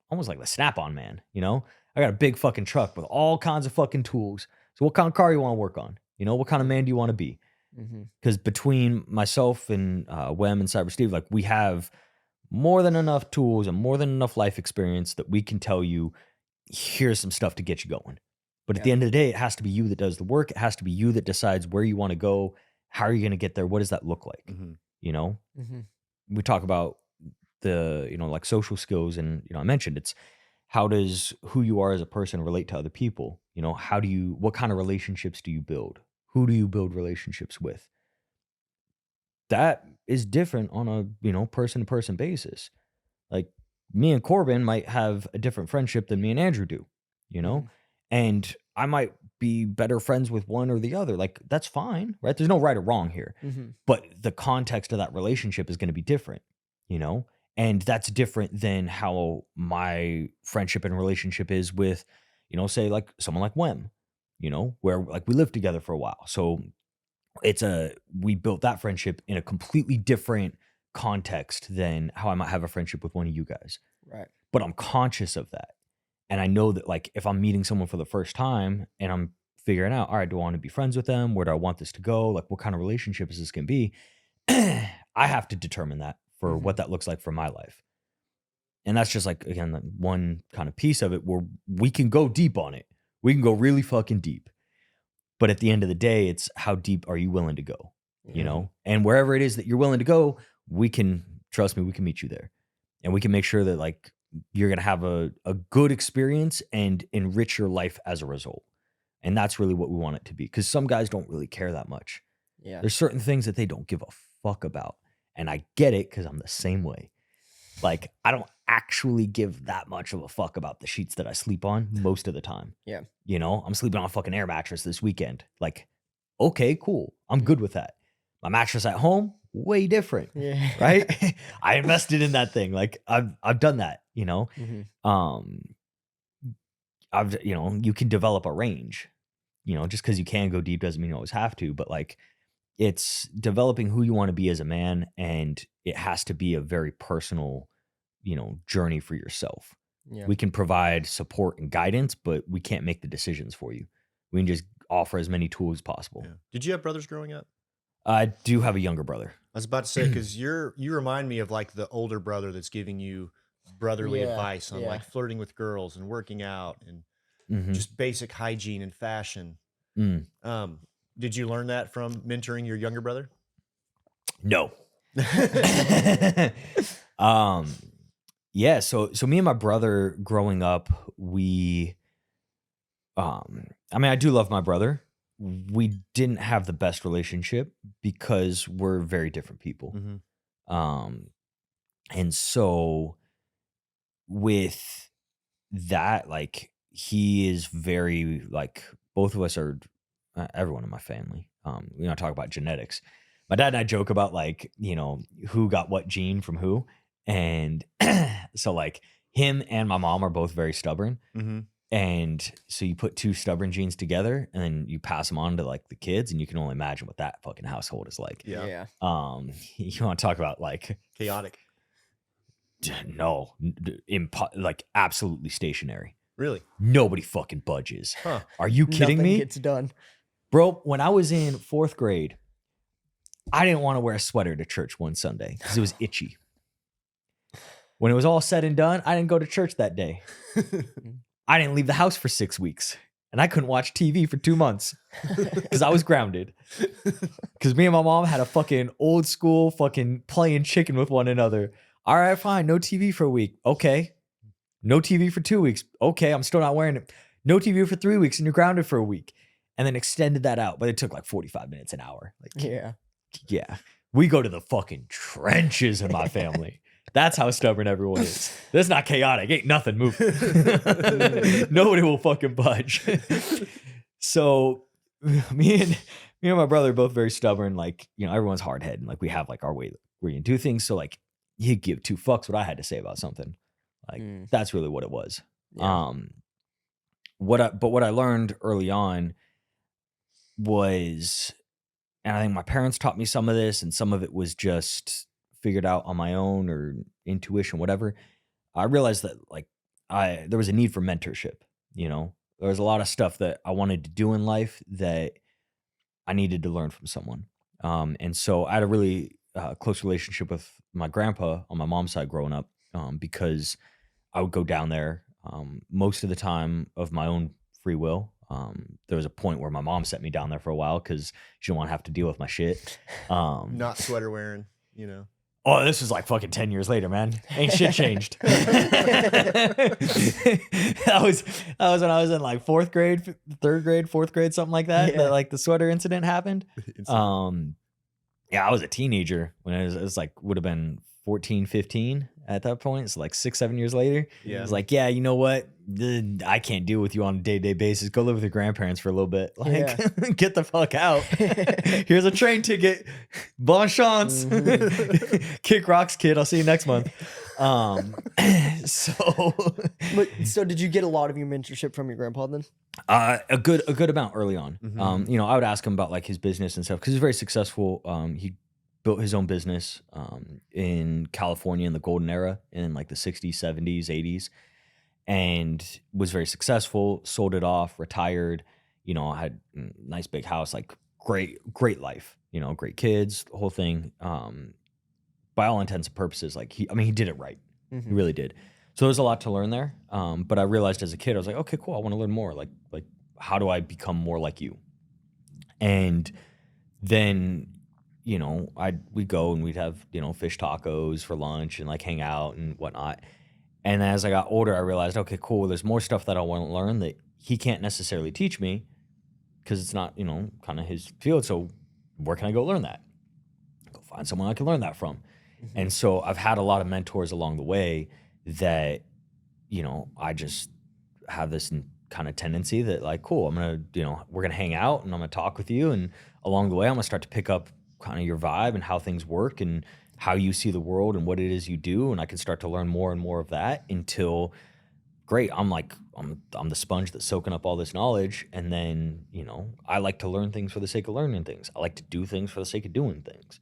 almost like the Snap-on man, you know? I got a big fucking truck with all kinds of fucking tools. So what kind of car you want to work on? You know, what kind of man do you want to be? Mhm. Because between myself and Wem and Cyber Steve, like, we have more than enough tools and more than enough life experience that we can tell you, here's some stuff to get you going. But at the Yeah. end of the day, it has to be you that does the work. It has to be you that decides where you want to go. How are you going to get there? What does that look like? You know, Mhm. we talk about the, you know, like social skills, and, you know, I mentioned it's how does who you are as a person relate to other people? You know, what kind of relationships do you build? Who do you build relationships with? That is different on a, you know, person to person basis. Like, me and Corbin might have a different friendship than me and Andrew do, you know? Mhm. And I might be better friends with one or the other. Like, that's fine, right? There's no right or wrong here. Mhm. But the context of that relationship is going to be different, you know? And that's different than how my friendship and relationship is with, you know, say like someone like Wem, you know, where like we lived together for a while. So we built that friendship in a completely different context than how I might have a friendship with one of you guys. Right. But I'm conscious of that. And I know that, like, if I'm meeting someone for the first time and I'm figuring out, all right, do I want to be friends with them? Where do I want this to go? Like, what kind of relationship is this going to be? I have to determine that for what Mhm. that looks like for my life. And that's just like, again, like one kind of piece of it where we can go deep on it. We can go really fucking deep. But at the end of the day, it's how deep are you willing to go, you Yeah. know? And wherever it is that you're willing to go, trust me, we can meet you there. And we can make sure that, like, you're going to have a good experience and enrich your life as a result. And that's really what we want it to be. Because some guys don't really care that much. Yeah. There's certain things that they don't give a fuck about. And I get it because I'm the same way. Like, I don't actually give that much of a fuck about the sheets that I sleep on most of the time. Yeah. You know, I'm sleeping on a fucking air mattress this weekend. Like, okay, cool. I'm good with that. My mattress at home, way different, Yeah. right? I invested in that thing. Like, I've done that, you know. Mhm. You know, you can develop a range. You know, just because you can go deep doesn't mean you always have to, but like, it's developing who you want to be as a man, and it has to be a very personal, you know, journey for yourself. Yeah. We can provide support and guidance, but we can't make the decisions for you. We can just offer as many tools as possible. Yeah. Did you have brothers growing up? I do have a younger brother. I was about to say, because you remind me of like the older brother that's giving you brotherly Yeah, advice on yeah. like flirting with girls and working out and Mhm. just basic hygiene and fashion. Mm. Did you learn that from mentoring your younger brother? No. Yeah, so me and my brother growing up, I mean, I do love my brother. We didn't have the best relationship because we're very different people. Mhm. And so with that, like, he is very, like, both of us are everyone in my family. You know, talk about genetics. My dad and I joke about, like, you know, who got what gene from who. And so, like, him and my mom are both very stubborn. Mhm. And so you put two stubborn genes together and then you pass them on to, like, the kids, and you can only imagine what that fucking household is like. Yeah. Yeah. You want to talk about, like, Chaotic. no, like, absolutely stationary. Really? Nobody fucking budges. Huh. Are you kidding Nothing me? gets done. Bro, when I was in 4th grade, I didn't want to wear a sweater to church one Sunday because it was itchy. When it was all said and done, I didn't go to church that day. I didn't leave the house for 6 weeks. And I couldn't watch TV for 2 months because I was grounded. Because me and my mom had a fucking old school fucking playing chicken with one another. All right, fine. No TV for a week. Okay. No TV for 2 weeks. Okay, I'm still not wearing it. No TV for 3 weeks and you're grounded for a week. And then extended that out. But it took like 45 minutes, an hour. Like, yeah. We go to the fucking trenches in my family. That's how stubborn everyone is. This is not chaotic. Ain't nothing moving. Nobody will fucking budge. So me and my brother are both very stubborn. Like, everyone's hard headed. Like we have like our way where you do things. So like you give 2 fucks what I had to say about something. Like that's really what it was. Yeah. What I learned early on was, and I think my parents taught me some of this, and some of it was just figured out on my own or intuition, whatever. I realized that like there was a need for mentorship. There was a lot of stuff that I wanted to do in life that I needed to learn from someone. And so I had a really close relationship with my grandpa on my mom's side growing up, because I would go down there most of the time of my own free will. There was a point where my mom sent me down there for a while because she didn't want to have to deal with my shit. Not sweater wearing, Oh, this was like fucking 10 years later, man. Ain't shit changed. That was when I was in like 4th grade, 3rd grade, 4th grade, something like that. Yeah. That like the sweater incident happened. Yeah, I was a teenager when it was like would have been 14, 15 at that point. So like 6, 7 years later. Yeah. I was like, yeah, you know what? I can't deal with you on a day-to-day basis. Go live with your grandparents for a little bit. Like, get the fuck out. Here's a train ticket. Bon chance. Kick rocks, kid. I'll see you next month. So did you get a lot of your mentorship from your grandpa then? A good amount early on. Mm-hmm. I would ask him about like his business and stuff because he's very successful. He built his own business in California in the golden era in like the 60s, 70s, 80s, and was very successful, sold it off, retired, I had a nice big house, like great life, great kids, the whole thing. By all intents and purposes, like he did it right. He really did. So there's a lot to learn there. But I realized as a kid, I was like, okay, cool. I want to learn more. Like how do I become more like you? And then, we'd go and we'd have, fish tacos for lunch and like hang out and whatnot. And as I got older, I realized, okay, cool. There's more stuff that I want to learn that he can't necessarily teach me because it's not, kind of his field. So where can I go learn that? Go find someone I can learn that from. And so I've had a lot of mentors along the way that, I just have this kind of tendency that like, cool, I'm going to, we're going to hang out and I'm going to talk with you. And along the way, I'm going to start to pick up kind of your vibe and how things work and how you see the world and what it is you do. And I can start to learn more and more of that until great. I'm the sponge that's soaking up all this knowledge. And then, I like to learn things for the sake of learning things. I like to do things for the sake of doing things.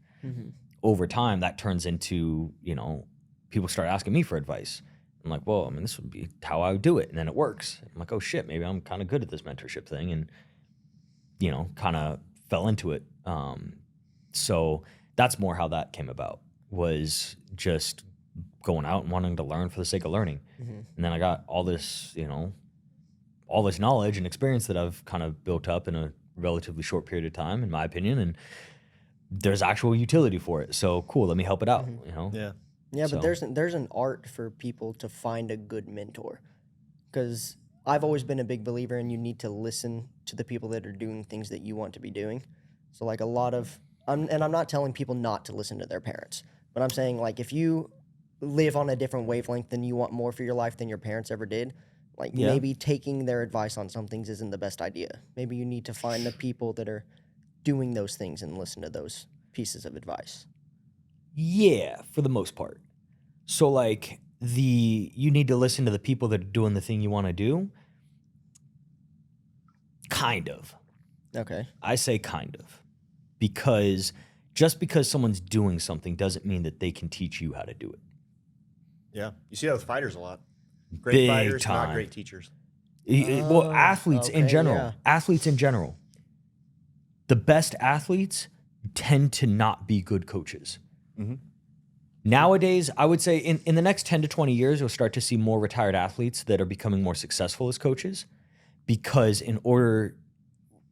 Over time, that turns into, people start asking me for advice. I'm like, well, this would be how I would do it. And then it works. I'm like, oh shit, maybe I'm kind of good at this mentorship thing. And, kind of fell into it. So that's more how that came about, was just going out and wanting to learn for the sake of learning. And then I got all this, all this knowledge and experience that I've kind of built up in a relatively short period of time, in my opinion. And there's actual utility for it. So cool, let me help it out, Yeah. Yeah, but there's an art for people to find a good mentor, because I've always been a big believer in you need to listen to the people that are doing things that you want to be doing. So like a lot of, I'm not telling people not to listen to their parents, but I'm saying like if you live on a different wavelength and you want more for your life than your parents ever did, like maybe taking their advice on some things isn't the best idea. Maybe you need to find the people that are doing those things and listen to those pieces of advice. Yeah, for the most part. So like you need to listen to the people that are doing the thing you want to do. Kind of. Okay. I say kind of. Because just because someone's doing something doesn't mean that they can teach you how to do it. Yeah. You see that with fighters a lot. Great Big fighters, time. not great teachers. Well, athletes in okay, general. yeah. Athletes in general. The best athletes tend to not be good coaches. Nowadays, I would say in the next 10 to 20 years, you'll start to see more retired athletes that are becoming more successful as coaches, because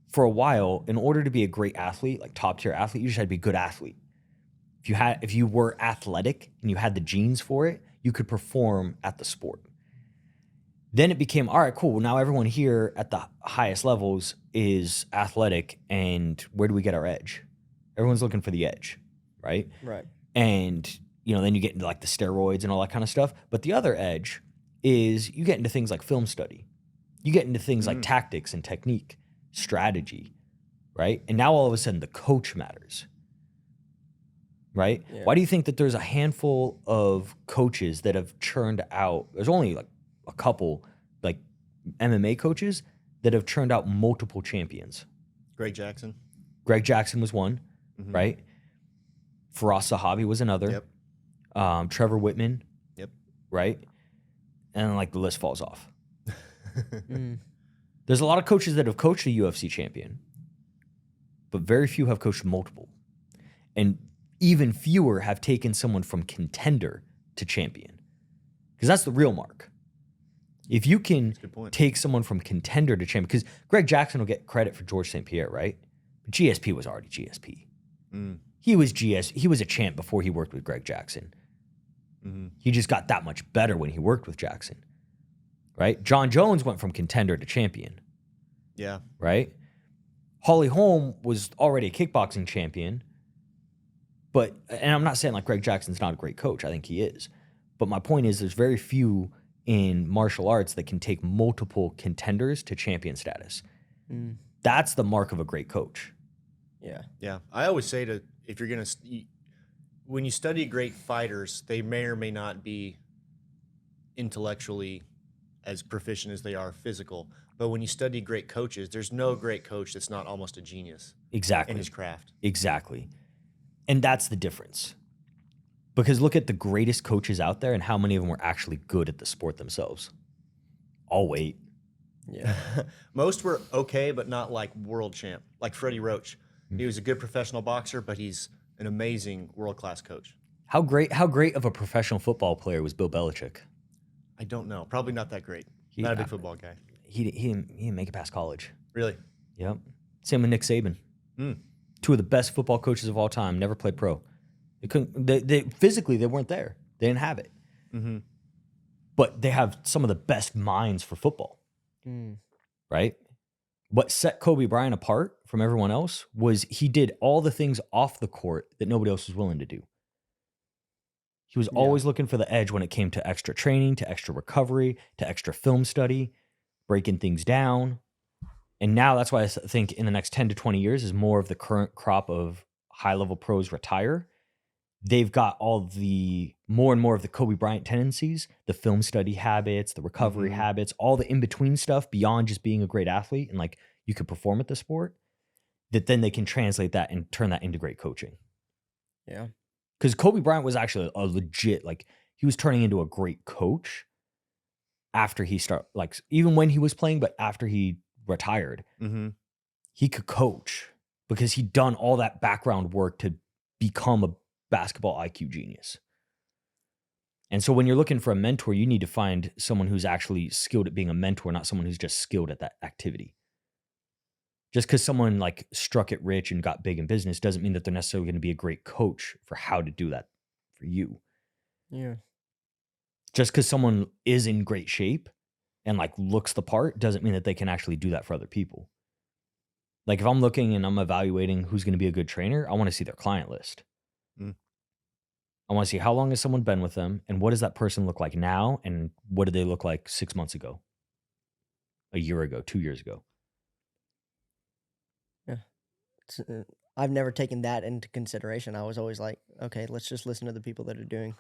for a while, in order to be a great athlete, like top tier athlete, you just had to be a good athlete. If you were athletic and you had the genes for it, you could perform at the sport. Then it became, all right, cool. Now everyone here at the highest levels is athletic, and where do we get our edge? Everyone's looking for the edge, right? Right. And then you get into like the steroids and all that kind of stuff. But the other edge is you get into things like film study. You get into things like tactics and technique, strategy, right? And now all of a sudden the coach matters, right? Yeah. Why do you think that there's a handful of coaches that have churned out, there's only like a couple like MMA coaches that have churned out multiple champions? Greg Jackson was one, right? Firas Zahabi was another. Yep. Trevor Whitman. Yep. Right? And like the list falls off. There's a lot of coaches that have coached a UFC champion, but very few have coached multiple. And even fewer have taken someone from contender to champion. Because that's the real mark. If you can take someone from contender to champion, because Greg Jackson will get credit for George St. Pierre, right? But GSP was already GSP. He was a champ before he worked with Greg Jackson. He just got that much better when he worked with Jackson, right? John Jones went from contender to champion. Yeah. Right? Holly Holm was already a kickboxing champion, and I'm not saying like Greg Jackson's not a great coach. I think he is. But my point is there's very few in martial arts that can take multiple contenders to champion status. That's the mark of a great coach. Yeah. Yeah. I always say if you're going to, when you study great fighters, they may or may not be intellectually as proficient as they are physical. But when you study great coaches, there's no great coach that's not almost a genius. Exactly. In his craft. Exactly. And that's the difference. Because look at the greatest coaches out there and how many of them were actually good at the sport themselves. I'll wait. Yeah. Most were okay, but not like world champ. Like Freddie Roach. He was a good professional boxer, but he's an amazing world-class coach. How great of a professional football player was Bill Belichick? I don't know. Probably not that great. Not a big football guy. He didn't make it past college. Really? Yep. Same with Nick Saban. Two of the best football coaches of all time. Never played pro. They couldn't. They physically they weren't there. They didn't have it. But they have some of the best minds for football. Right? What set Kobe Bryant apart from everyone else was he did all the things off the court that nobody else was willing to do. He was always looking for the edge when it came to extra training, to extra recovery, to extra film study, breaking things down. And now that's why I think in the next 10 to 20 years, as more of the current crop of high-level pros retire, they've got more and more of the Kobe Bryant tendencies, the film study habits, the recovery habits, all the in-between stuff beyond just being a great athlete and like you could perform at the sport, that then they can translate that and turn that into great coaching. Yeah. Because Kobe Bryant was actually a legit, like he was turning into a great coach after he started, like even when he was playing, but after he retired, he could coach because he'd done all that background work to become a basketball IQ genius. And so when you're looking for a mentor, you need to find someone who's actually skilled at being a mentor, not someone who's just skilled at that activity. Just because someone like struck it rich and got big in business doesn't mean that they're necessarily going to be a great coach for how to do that for you. Yeah. Just because someone is in great shape and like looks the part doesn't mean that they can actually do that for other people. Like if I'm looking and I'm evaluating who's going to be a good trainer, I want to see their client list. I want to see how long has someone been with them and what does that person look like now and what did they look like 6 months ago, a year ago, 2 years ago. Yeah. I've never taken that into consideration. I was always like, okay, let's just listen to the people that are doing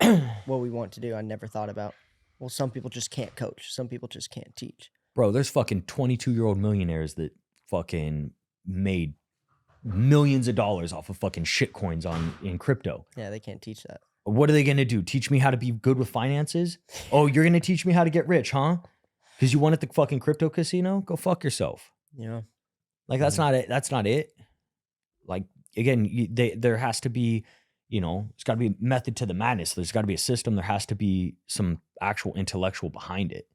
what we want to do. I never thought about, well, some people just can't coach. Some people just can't teach. Bro, there's fucking 22-year-old millionaires that fucking made millions of dollars off of fucking shit coins in crypto. Yeah, they can't teach that. What are they going to do? Teach me how to be good with finances? Oh, you're going to teach me how to get rich, huh? Because you won at the fucking crypto casino? Go fuck yourself. Yeah. Like, that's not it. That's not it. Like, again, there has to be, it's got to be method to the madness. There's got to be a system. There has to be some actual intellectual behind it.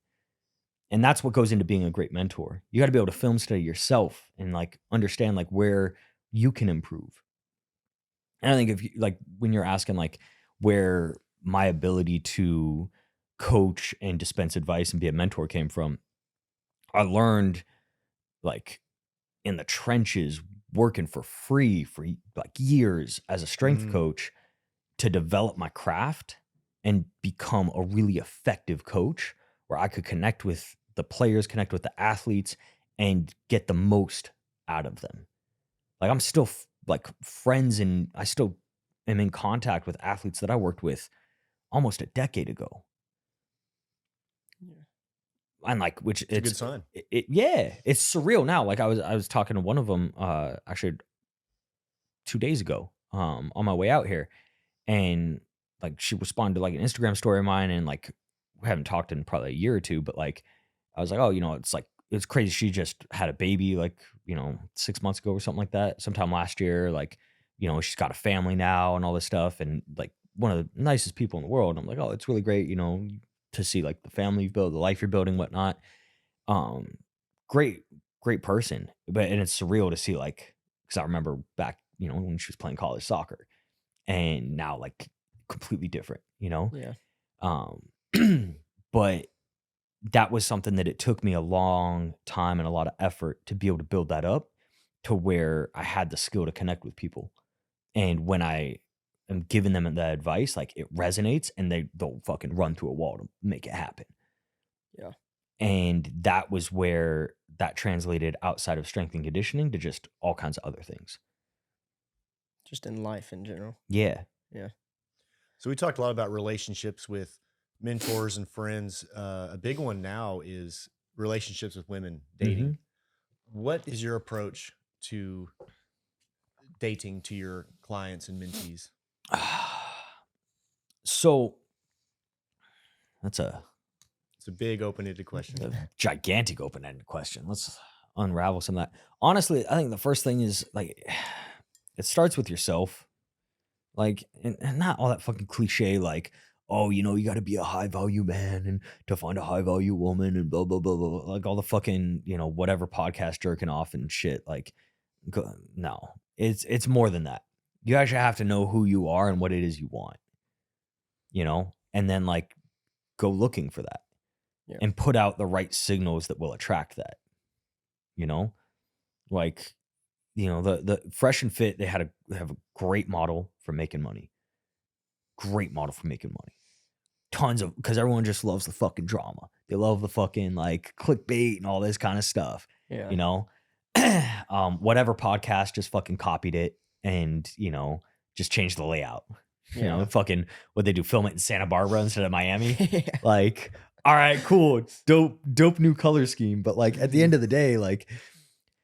And that's what goes into being a great mentor. You got to be able to film study yourself and like understand like where you can improve. And I think if you like when you're asking like where my ability to coach and dispense advice and be a mentor came from, I learned like in the trenches working for free for like years as a strength coach to develop my craft and become a really effective coach where I could connect with the players, connect with the athletes, and get the most out of them. Like I'm still like friends, and I still am in contact with athletes that I worked with almost a decade ago. And like, which It's a good sign. Yeah, it's surreal now. Like I was talking to one of them actually 2 days ago on my way out here, and like she responded to like an Instagram story of mine, and like we haven't talked in probably a year or two, but like I was like, oh, it's like it's crazy. She just had a baby like 6 months ago or something like that, sometime last year. Like she's got a family now and all this stuff, and like one of the nicest people in the world. I'm like, oh, it's really great, to see like the family you've built, the life you're building, whatnot. Great, great person, and it's surreal to see like because I remember back when she was playing college soccer, and now like completely different, Yeah. but that was something that it took me a long time and a lot of effort to be able to build that up to where I had the skill to connect with people. And when I am giving them that advice, like it resonates and they'll fucking run through a wall to make it happen. Yeah. And that was where that translated outside of strength and conditioning to just all kinds of other things. Just in life in general. Yeah. Yeah. So we talked a lot about relationships with mentors and friends. A big one now is relationships with women, dating. What is your approach to dating to your clients and mentees? So it's a big open-ended question. a gigantic open-ended question. Let's unravel some of that. Honestly, I think the first thing is like it starts with yourself. Like, and not all that fucking cliche, like, oh, you got to be a high value man and to find a high value woman and blah, blah, blah, blah, blah. Like all the fucking, whatever podcast jerking off and shit. Like, no, it's more than that. You actually have to know who you are and what it is you want, and then like go looking for that and put out the right signals that will attract that, like, the Fresh and Fit, they have a great model for making money. Great model for making money. Tons of, because everyone just loves the fucking drama. They love the fucking like clickbait and all this kind of stuff. Yeah. Whatever podcast just fucking copied it and, just changed the layout. Fucking what they do, film it in Santa Barbara instead of Miami. Yeah. Like, all right, cool. Dope new color scheme. But like at the end of the day, like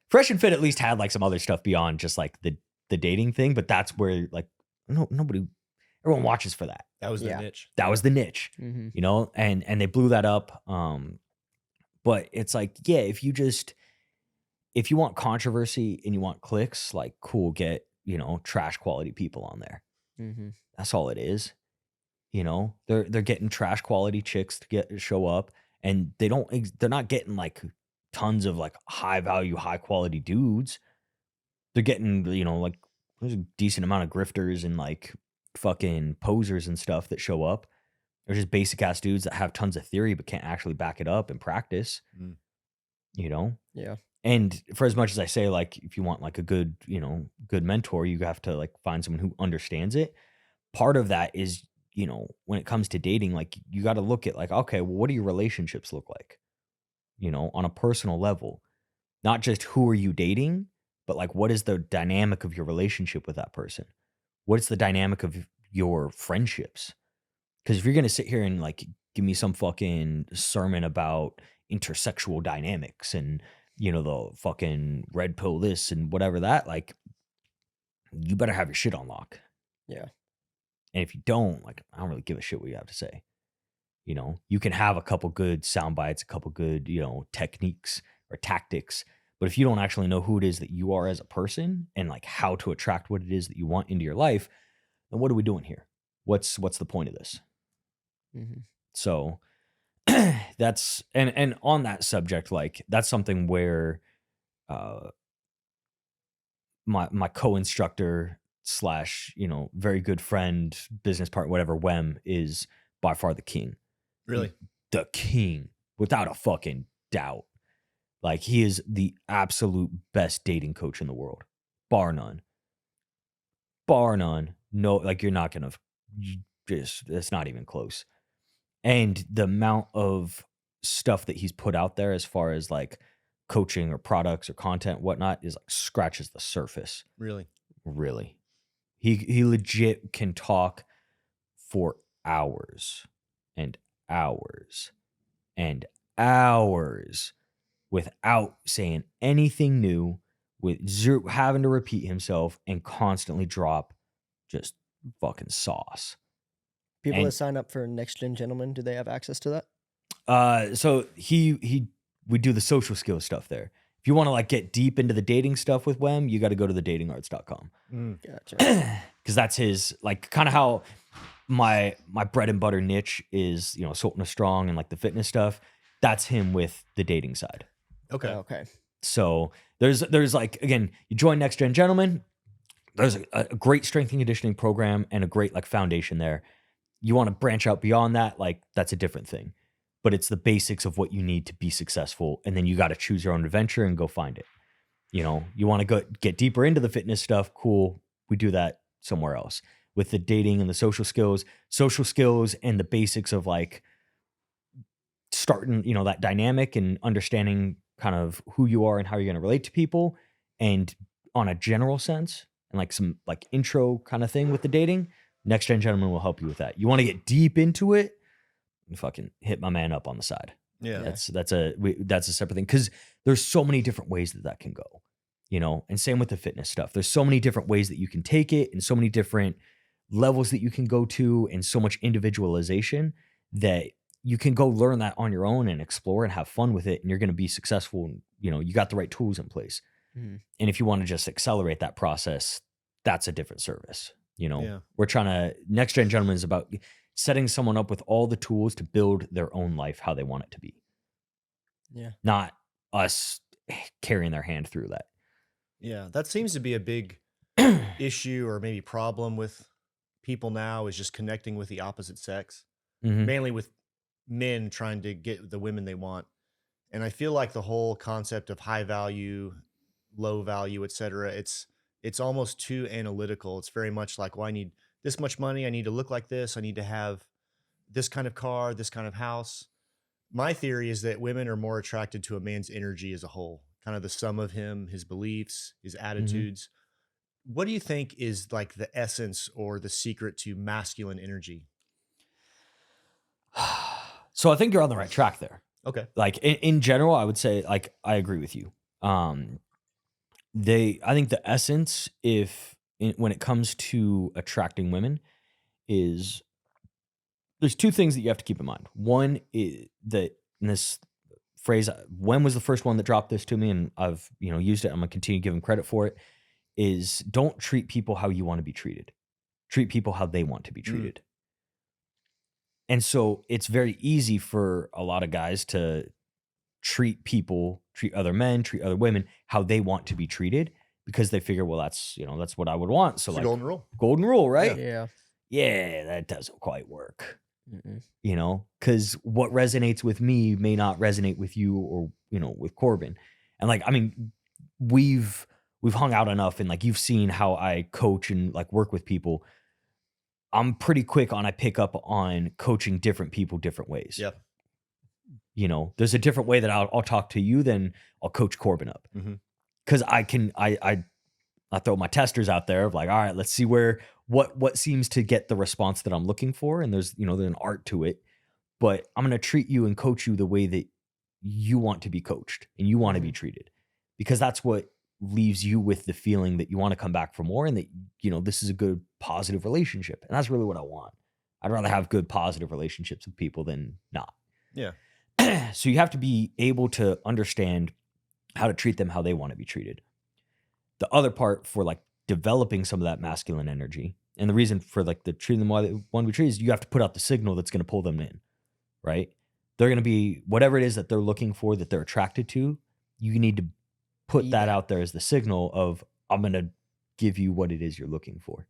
Fresh and Fit at least had like some other stuff beyond just like the dating thing. But that's where like everyone watches for that. That was the niche. That was the niche, and they blew that up. But it's like, yeah, if you want controversy and you want clicks, like cool, get, trash quality people on there. That's all it is. They're getting trash quality chicks to show up, and they're not getting like tons of like high value, high quality dudes. They're getting, like there's a decent amount of grifters and like fucking posers and stuff that show up. They're just basic ass dudes that have tons of theory but can't actually back it up in practice. Yeah. And for as much as I say, like, if you want like a good, good mentor, you have to like find someone who understands it. Part of that is, when it comes to dating, like you got to look at like, okay, well, what do your relationships look like? On a personal level, not just who are you dating, but like, what is the dynamic of your relationship with that person? What's the dynamic of your friendships? Because if you're going to sit here and like give me some fucking sermon about intersexual dynamics and, the fucking red pill this and whatever that, like, you better have your shit on lock. Yeah. And if you don't, like, I don't really give a shit what you have to say. You can have a couple good sound bites, a couple good, techniques or tactics, But if you don't actually know who it is that you are as a person and like how to attract what it is that you want into your life, then what are we doing here? What's the point of this? Mm-hmm. So that's and on that subject, like that's something where my co-instructor slash, very good friend, business partner, whatever, Wem, is by far the king. Really? The king, without a fucking doubt. Like, he is the absolute best dating coach in the world. Bar none. Bar none. No, like, you're not gonna it's not even close. And the amount of stuff that he's put out there as far as like coaching or products or content, whatnot, is like scratches the surface. Really? Really. He legit can talk for hours and hours and hours without saying anything new, with zero, having to repeat himself and constantly drop just fucking sauce. People And that sign up for Next Gen Gentlemen, do they have access to that? so we do the social skills stuff there. If you want to like get deep into the dating stuff with Wem, you got to go to thedatingarts.com. Gotcha. Because that's his, like, kind of how my bread and butter niche is, Sultan is strong and like the fitness stuff. That's him with the dating side. Okay. Okay. So there's like, again, you join Next Gen Gentlemen, there's a great strength and conditioning program and a great like foundation there. You want to branch out beyond that, like that's a different thing. But it's the basics of what you need to be successful, and then you got to choose your own adventure and go find it. You want to get deeper into the fitness stuff, cool. We do that somewhere else. With the dating and the social skills and the basics of like starting, that dynamic and understanding kind of who you are and how you're going to relate to people, and on a general sense, and like some like intro kind of thing with the dating, Next Gen Gentleman will help you with that. You want to get deep into it, you fucking hit my man up on the side. Yeah. That's a separate thing, because there's so many different ways that can go, and same with the fitness stuff. There's so many different ways that you can take it, and so many different levels that you can go to, and so much individualization that you can go learn that on your own and explore and have fun with it, and you're going to be successful, and you got the right tools in place. Mm-hmm. And if you want to just accelerate that process, that's a different service. Yeah. We're trying to, Next Gen Gentleman is about setting someone up with all the tools to build their own life how they want it to be. Yeah. Not us carrying their hand through that. Yeah. That seems to be a big issue or maybe problem with people now, is just connecting with the opposite sex, Mhm. mainly with men trying to get the women they want. And I feel like the whole concept of high value, low value, etc., it's almost too analytical. It's very much like, well, I need this much money, I need to look like this, I need to have this kind of car, this kind of house. My theory is that women are more attracted to a man's energy as a whole, kind of the sum of him, his beliefs, his attitudes. What do you think is like the essence or the secret to masculine energy? So I think you're on the right track there. Okay. Like in general, I would say, like, I agree with you. I think the essence, when it comes to attracting women, is there's two things that you have to keep in mind. One is that, in this phrase, when was the first one that dropped this to me, and I've used it. I'm gonna continue giving credit for it. Is don't treat people how you want to be treated. Treat people how they want to be treated. And so it's very easy for a lot of guys to treat other men, treat other women how they want to be treated, because they figure, well, that's what I would want. So It's like the golden rule. golden rule, right? Yeah. Yeah, that doesn't quite work. Mm-mm. Because what resonates with me may not resonate with you, or with Corbin. And like, I mean, we've hung out enough, and like, you've seen how I coach and like work with people. I'm pretty quick I pick up on coaching different people different ways. Yep. There's a different way that I'll talk to you than I'll coach Corbin up. Because I throw my testers out there of like, all right, let's see what seems to get the response that I'm looking for. And there's an art to it, but I'm going to treat you and coach you the way that you want to be coached and you want to be treated, because that's what leaves you with the feeling that you want to come back for more, and that, this is a good, positive relationship. And that's really what I want. I'd rather have good, positive relationships with people than not. Yeah. So you have to be able to understand how to treat them how they want to be treated. The other part for like developing some of that masculine energy, and the reason for like the treating them how they want to be treated is you have to put out the signal that's going to pull them in, right? They're going to be whatever it is that they're looking for, that they're attracted to. You need to put that out there as the signal of, I'm going to give you what it is you're looking for.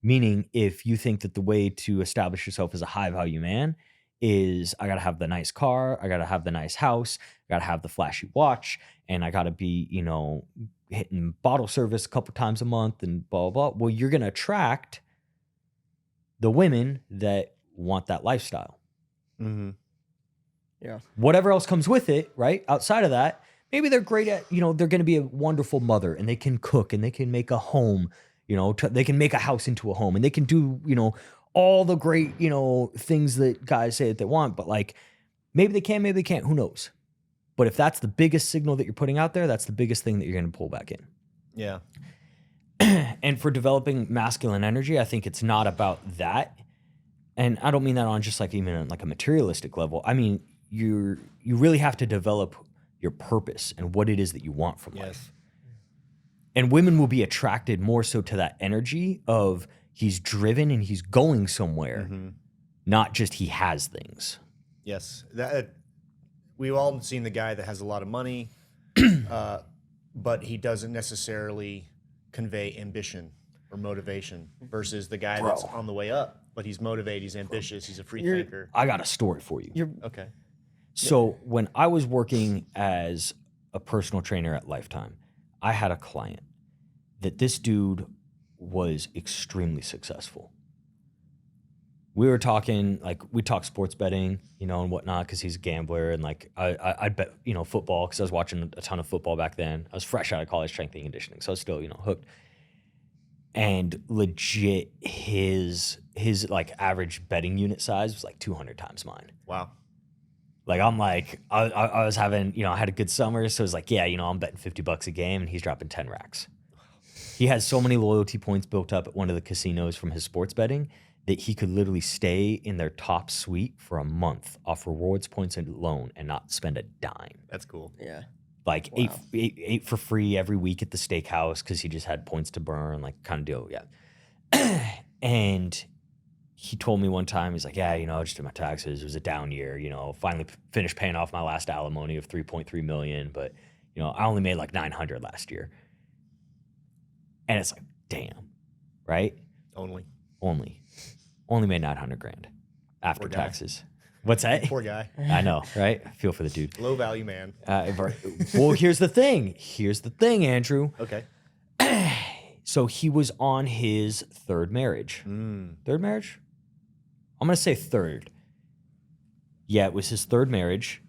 Meaning, if you think that the way to establish yourself as a high value man is I got to have the nice car, I got to have the nice house, I got to have the flashy watch, and I got to be, you know, hitting bottle service a couple times a month and blah, blah, blah. Well, you're going to attract the women that want that lifestyle. Mm-hmm. Yeah. Whatever else comes with it, right? Outside of that, maybe they're great at, you know, they're going to be a wonderful mother and they can cook and they can make a home, you know, they can make a house into a home and they can do, you know, all the great, you know, things that guys say that they want. But like, maybe they can, maybe they can't, who knows? But if that's the biggest signal that you're putting out there, that's the biggest thing that you're going to pull back in. Yeah. And for developing masculine energy, I think it's not about that. And I don't mean that on just like even like a materialistic level. I mean, you really have to develop your purpose and what it is that you want from life. And women will be attracted more so to that energy of he's driven and he's going somewhere, not just he has things. Yes. We've all seen the guy that has a lot of money, but he doesn't necessarily convey ambition or motivation versus the guy that's on the way up, but he's motivated, he's ambitious, he's a free thinker. I got a story for you. Okay. So when I was working as a personal trainer at Lifetime, I had a client that this dude was extremely successful. We were talking, like, we talked sports betting, you know, and whatnot, because he's a gambler. And, like, I'd bet, you know, football, because I was watching a ton of football back then. I was fresh out of college strength and conditioning, so I was still, you know, hooked. And legit, his like, average betting unit size was, like, 200 times mine. Wow. Like, I'm like, I was having, you know, I had a good summer, so it was like, yeah, you know, I'm betting $50 a game, and he's dropping 10 racks. He has so many loyalty points built up at one of the casinos from his sports betting that he could literally stay in their top suite for a month off rewards points alone and not spend a dime. That's cool. Yeah. Like ate for free every week at the steakhouse because he just had points to burn, like kind of deal. Yeah. And he told me one time, he's like, yeah, you know, I just did my taxes. It was a down year, you know, finally finished paying off my last alimony of $3.3 million. But, you know, I only made like 900 last year. And it's like, damn, right? Only made 900 grand after taxes. What's that? Poor guy. I know, right? I feel for the dude. Low value man. Well, here's the thing. Andrew. Okay. So he was on his third marriage. Third marriage? I'm going to say third. Yeah, it was his third marriage.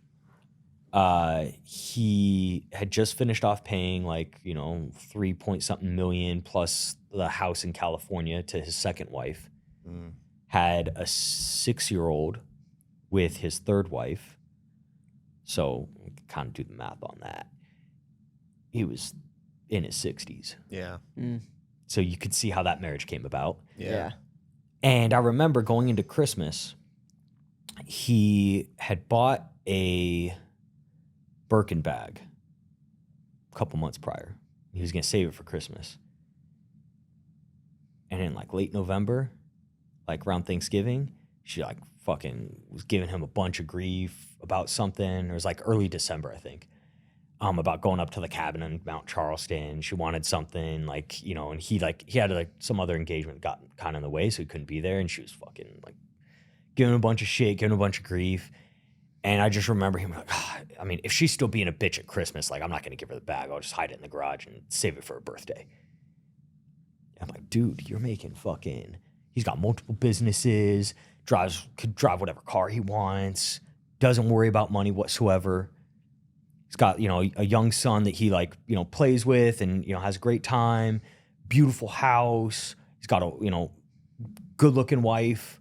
He had just finished off paying like, you know, 3-point-something million plus the house in California to his second wife. Had a 6-year-old with his third wife. So kind of do the math on that. He was in his 60s. Yeah. So you could see how that marriage came about. Yeah. And I remember going into Christmas, he had bought a Birkin bag a couple months prior. He was going to save it for Christmas. And in like late November, like around Thanksgiving, she like fucking was giving him a bunch of grief about something. It was like early December, I think, about going up to the cabin in Mount Charleston. She wanted something like, you know, and he had like some other engagement got kind of in the way, so he couldn't be there. And she was fucking like giving him a bunch of shit, giving him a bunch of grief. And I just remember him like, oh, I mean, if she's still being a bitch at Christmas, like I'm not going to give her the bag. I'll just hide it in the garage and save it for her birthday. I'm like, dude, you're making fucking, he's got multiple businesses, could drive whatever car he wants, doesn't worry about money whatsoever. He's got, you know, a young son that he like, you know, plays with and, you know, has a great time, beautiful house. He's got a, you know, good looking wife.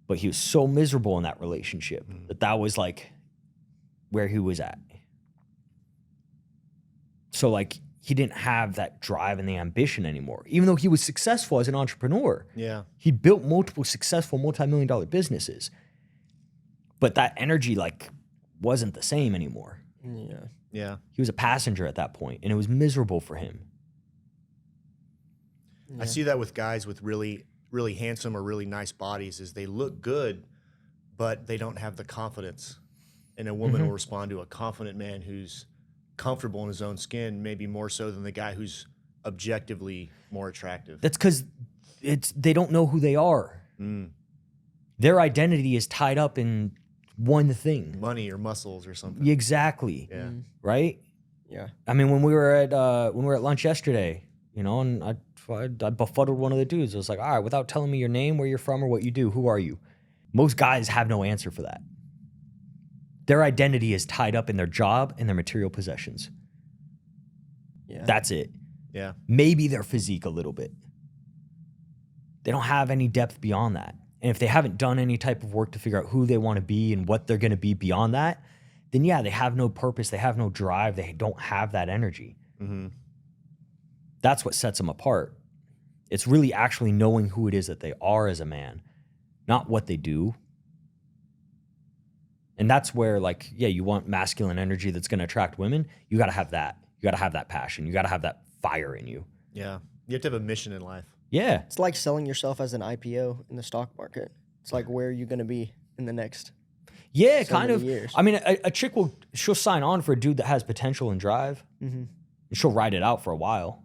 But he was so miserable in that relationship that was like where he was at. So like he didn't have that drive and the ambition anymore, even though he was successful as an entrepreneur. Yeah. He built multiple successful multi-million-dollar businesses. But that energy like wasn't the same anymore. Yeah. Yeah. He was a passenger at that point, and it was miserable for him. I see that with guys with really, really handsome or really nice bodies is they look good, but they don't have the confidence. And a woman will respond to a confident man who's comfortable in his own skin, maybe more so than the guy who's objectively more attractive. That's because they don't know who they are. Their identity is tied up in one thing. Money or muscles or something. Exactly. Yeah. Right? Yeah. I mean, when we were at lunch yesterday, and I befuddled one of the dudes. I was like, all right, without telling me your name, where you're from, or what you do, who are you? Most guys have no answer for that. Their identity is tied up in their job and their material possessions. Yeah. That's it. Yeah. Maybe their physique a little bit. They don't have any depth beyond that. And if they haven't done any type of work to figure out who they want to be and what they're going to be beyond that, then yeah, they have no purpose. They have no drive. They don't have that energy. That's what sets them apart. It's really actually knowing who it is that they are as a man, not what they do. And that's where, like, yeah, you want masculine energy that's going to attract women. You got to have that. You got to have that passion. You got to have that fire in you. Yeah. You have to have a mission in life. Yeah. It's like selling yourself as an IPO in the stock market. It's like, where are you going to be in the next Yeah, so kind many of. years? I mean, a chick she'll sign on for a dude that has potential and drive. And she'll ride it out for a while.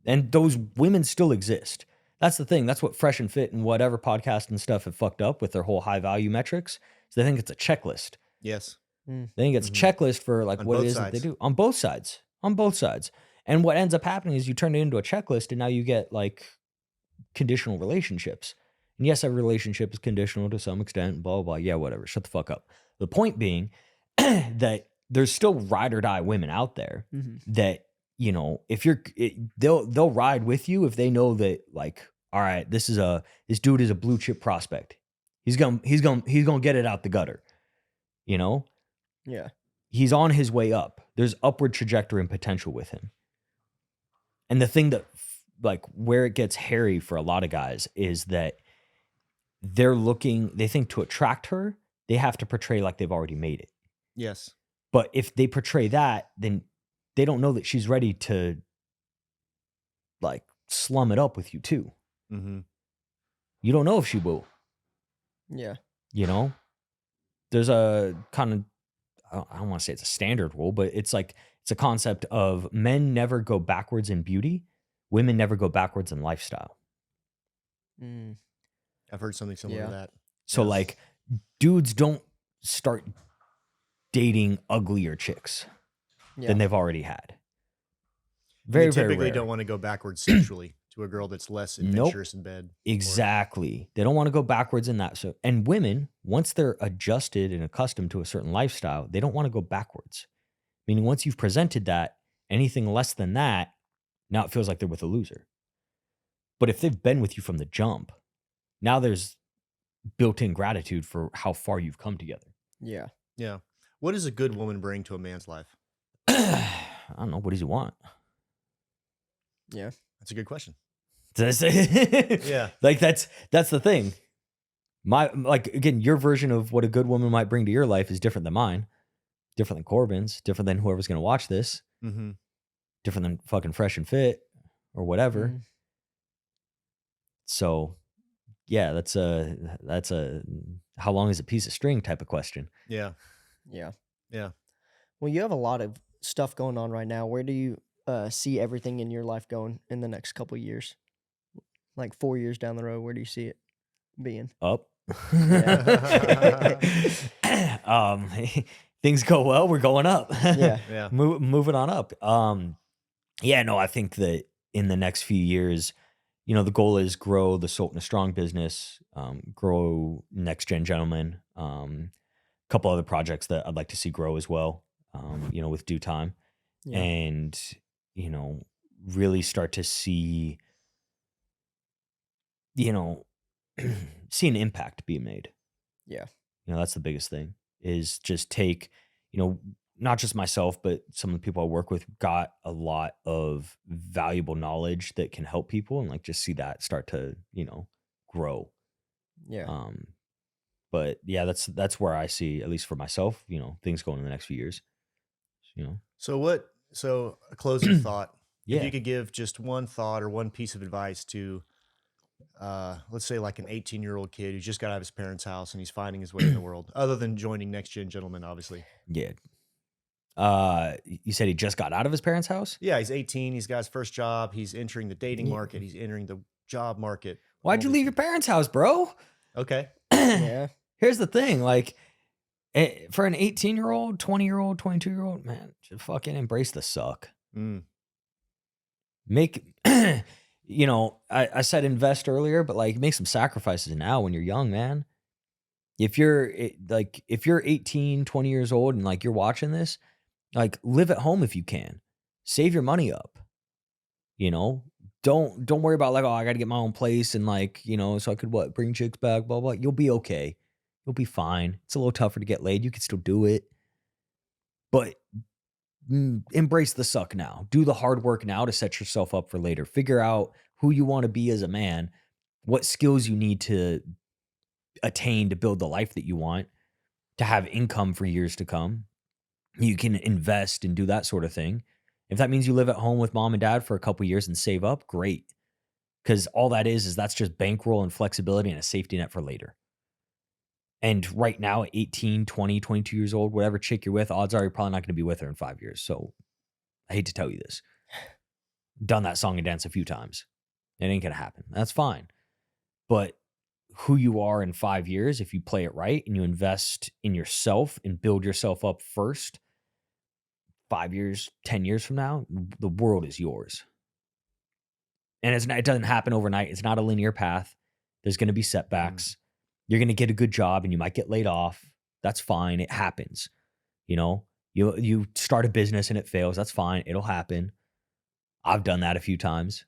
And those women still exist. That's the thing. That's what Fresh and Fit and whatever podcast and stuff have fucked up with their whole high value metrics. So they think it's a checklist. Yes. They think it's a checklist for like On what it both is that they sides. do on both sides. On both sides. And what ends up happening is you turn it into a checklist and now you get like conditional relationships. And yes, every relationship is conditional to some extent, blah, blah, blah. Yeah, whatever. Shut the fuck up. The point being that there's still ride or die women out there that, if they'll ride with you if they know that, like, all right, this dude is a blue chip prospect. He's gonna get it out the gutter. Yeah. He's on his way up. There's upward trajectory and potential with him. And the thing that, like, where it gets hairy for a lot of guys is that they think to attract her, they have to portray like they've already made it. Yes. But if they portray that, then they don't know that she's ready to, like, slum it up with you too. You don't know if she will. Yeah. There's a kind of, I don't want to say it's a standard rule, but it's like, it's a concept of men never go backwards in beauty. Women never go backwards in lifestyle. I've heard something similar to that. So like, dudes don't start dating uglier chicks than they've already had. They Very typically rare. don't want to go backwards sexually to a girl that's less adventurous in bed. Exactly. They don't want to go backwards in that. So, and women, once they're adjusted and accustomed to a certain lifestyle, they don't want to go backwards. Meaning once you've presented that, anything less than that, now it feels like they're with a loser. But if they've been with you from the jump, now there's built-in gratitude for how far you've come together. Yeah. Yeah. What does a good woman bring to a man's life? I don't know. What does he want? Yeah. That's a good question. Yeah. Like that's the thing. Again, your version of what a good woman might bring to your life is different than mine, different than Corbin's, different than whoever's going to watch this, different than fucking Fresh and Fit or whatever. So yeah, that's a how long is a piece of string type of question. Yeah. Yeah. Yeah. Well, you have a lot of stuff going on right now. Where do you see everything in your life going in the next couple of years? Like 4 years down the road, where do you see it being? Up. Things go well, we're going up. Yeah. Moving on up. I think that in the next few years, the goal is grow the Sultan Strong business, grow Next Gen Gentlemen, a couple other projects that I'd like to see grow as well, with due time. Yeah. And, really start to see, see an impact being made. Yeah. That's the biggest thing, is just take, not just myself, but some of the people I work with got a lot of valuable knowledge that can help people, and like just see that start to, grow. Yeah. But yeah, that's where I see, at least for myself, things going in the next few years. You know. So a closing thought. If Yeah. you could give just one thought or one piece of advice to, let's say like an 18-year-old kid who just got out of his parents' house and he's finding his way in the world, other than joining Next Gen Gentlemen, obviously. Yeah. You said he just got out of his parents' house? Yeah, he's 18. He's got his first job. He's entering the dating Yeah. market. He's entering the job market. Why'd you leave your parents' house, bro? Okay. Yeah. Here's the thing, like, for an 18-year-old, 20-year-old, 22-year-old, man, just fucking embrace the suck. Mm. Make, you know, I said invest earlier, but like make some sacrifices now when you're young, man. If you're 18, 20 years old and like you're watching this, like live at home if you can. Save your money up. You know, don't worry about like, oh, I got to get my own place and like, you know, so I could bring chicks back, blah, blah. You'll be okay. You'll be fine. It's a little tougher to get laid. You can still do it. But embrace the suck now. Do the hard work now to set yourself up for later. Figure out who you want to be as a man, what skills you need to attain to build the life that you want, to have income for years to come. You can invest and do that sort of thing. If that means you live at home with mom and dad for a couple years and save up, great. Because all that is that's just bankroll and flexibility and a safety net for later. And right now, at 18, 20, 22 years old, whatever chick you're with, odds are you're probably not going to be with her in 5 years. So I hate to tell you this. Done that song and dance a few times. It ain't going to happen. That's fine. But who you are in 5 years, if you play it right and you invest in yourself and build yourself up first, 5 years, 10 years from now, the world is yours. And it doesn't happen overnight. It's not a linear path. There's going to be setbacks. You're going to get a good job and you might get laid off. That's fine. It happens. You know, you start a business and it fails. That's fine. It'll happen. I've done that a few times.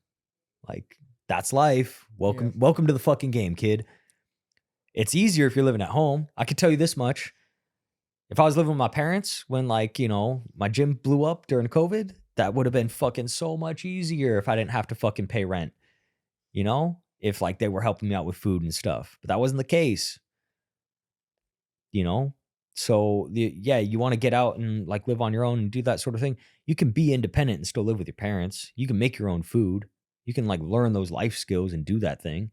Like, that's life. Welcome to the fucking game, kid. It's easier if you're living at home. I can tell you this much. If I was living with my parents when, like, you know, my gym blew up during COVID, that would have been fucking so much easier if I didn't have to fucking pay rent. You know? If, like, they were helping me out with food and stuff. But that wasn't the case. You know? So, yeah, you want to get out and, like, live on your own and do that sort of thing. You can be independent and still live with your parents. You can make your own food. You can, like, learn those life skills and do that thing.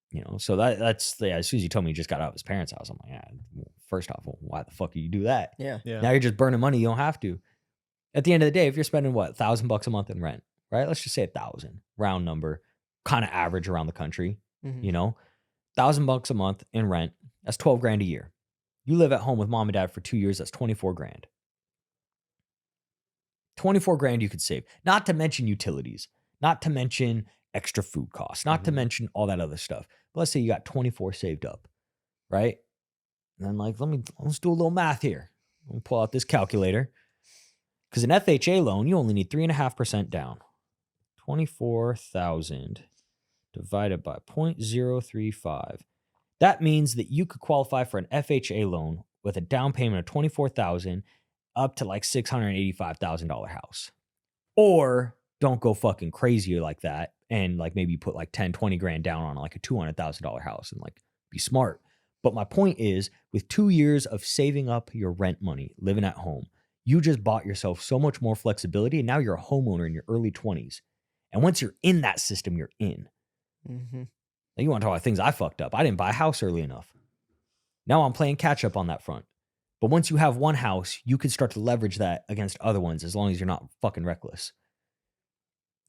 You know, so that's as soon as you told me you just got out of his parents' house, I'm like, yeah, first off, why the fuck do you do that? Yeah. Now you're just burning money. You don't have to. At the end of the day, if you're spending what, $1,000 a month in rent, right? Let's just say 1,000, round number, kind of average around the country. You know, $1,000 a month in rent. That's 12 grand a year. You live at home with mom and dad for 2 years. That's 24 grand. 24 grand you could save. Not to mention utilities. Not to mention extra food costs. Not to mention all that other stuff. But let's say you got 24 saved up, right? And then, like, let's do a little math here. Let me pull out this calculator. Because an FHA loan, you only need 3.5% down. 24,000 divided by 0.035. That means that you could qualify for an FHA loan with a down payment of 24,000 up to like $685,000 house. Or don't go fucking crazy like that and like maybe put like 10, 20 grand down on like a $200,000 house and like be smart. But my point is, with 2 years of saving up your rent money, living at home, you just bought yourself so much more flexibility, and now you're a homeowner in your early 20s. And once you're in that system, you're in. Now you want to talk about things I fucked up. I didn't buy a house early enough. Now I'm playing catch up on that front. But once you have one house, you can start to leverage that against other ones as long as you're not fucking reckless.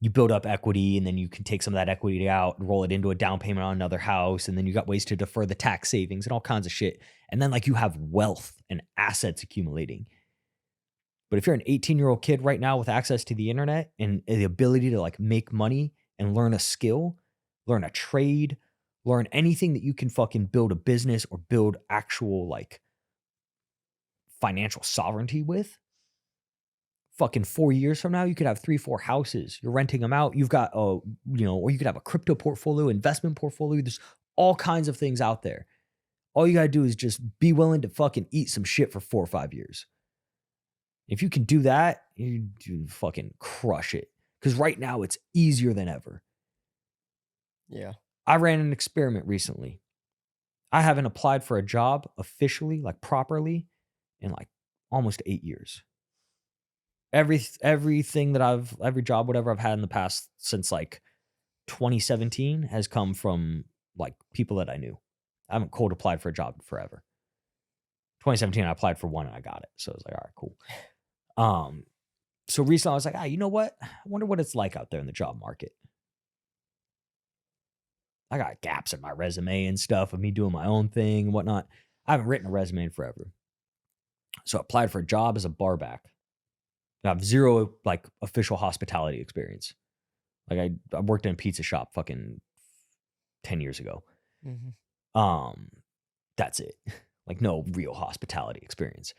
You build up equity, and then you can take some of that equity out and roll it into a down payment on another house. And then you got ways to defer the tax savings and all kinds of shit. And then like you have wealth and assets accumulating. But if you're an 18-year-old kid right now with access to the internet and the ability to like make money and learn a skill, learn a trade, learn anything that you can fucking build a business or build actual like financial sovereignty with, fucking 4 years from now, you could have 3-4 houses. You're renting them out. You've got or you could have a crypto portfolio, investment portfolio. There's all kinds of things out there. All you got to do is just be willing to fucking eat some shit for 4 or 5 years. If you can do that, you fucking crush it. Because right now it's easier than ever. Yeah. I ran an experiment recently. I haven't applied for a job officially, like properly, in like almost 8 years. everything that every job, whatever I've had in the past since like 2017 has come from like people that I knew. I haven't cold applied for a job in forever. 2017, I applied for one and I got it. So I was like, all right, cool. So recently I was like, you know what? I wonder what it's like out there in the job market. I got gaps in my resume and stuff of me doing my own thing and whatnot. I haven't written a resume in forever. So I applied for a job as a barback. I have zero like official hospitality experience. Like I worked in a pizza shop fucking 10 years ago. Mm-hmm. That's it. Like no real hospitality experience.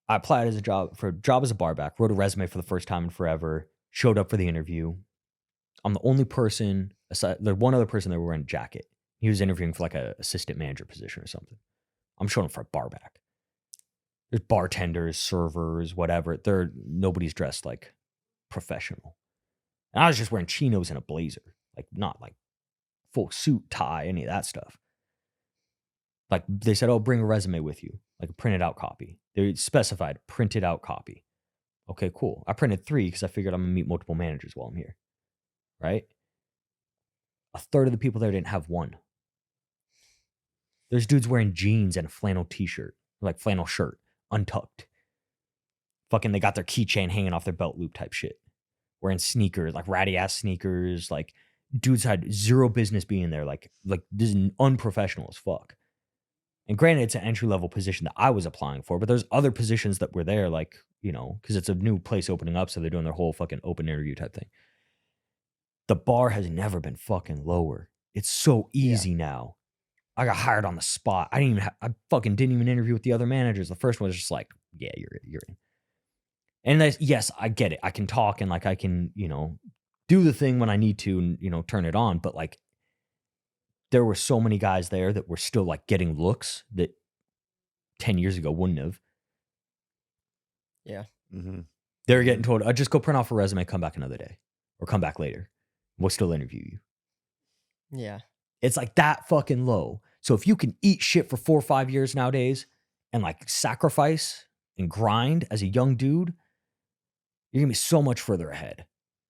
I applied for a job as a barback, wrote a resume for the first time in forever, showed up for the interview. I'm the only person, there's one other person that were wearing a jacket. He was interviewing for like a assistant manager position or something. I'm showing up for a barback. There's bartenders, servers, whatever. Nobody's dressed like professional. And I was just wearing chinos and a blazer, like not like full suit, tie, any of that stuff. Like they said, oh, bring a resume with you, like a printed out copy. They specified printed out copy. Okay, cool. I printed 3 because I figured I'm gonna meet multiple managers while I'm here. Right? A third of the people there didn't have one. There's dudes wearing jeans and a flannel t-shirt, like flannel shirt, untucked. Fucking, they got their keychain hanging off their belt loop type shit. Wearing sneakers, like ratty ass sneakers. Like dudes had zero business being there. Like this is unprofessional as fuck. And granted, it's an entry level position that I was applying for, but there's other positions that were there, like, you know, because it's a new place opening up, so they're doing their whole fucking open interview type thing. The bar has never been fucking lower. It's so easy now. I got hired on the spot. I fucking didn't even interview with the other managers. The first one was just like, yeah, you're in. And yes, I get it. I can talk and like I can, you know, do the thing when I need to and, you know, turn it on. But like there were so many guys there that were still like getting looks that 10 years ago wouldn't have. Yeah. Mm-hmm. They were getting told, just go print off a resume, come back another day or come back later. We'll still interview you. Yeah. It's like that fucking low. So if you can eat shit for 4 or 5 years nowadays and like sacrifice and grind as a young dude, you're gonna be so much further ahead.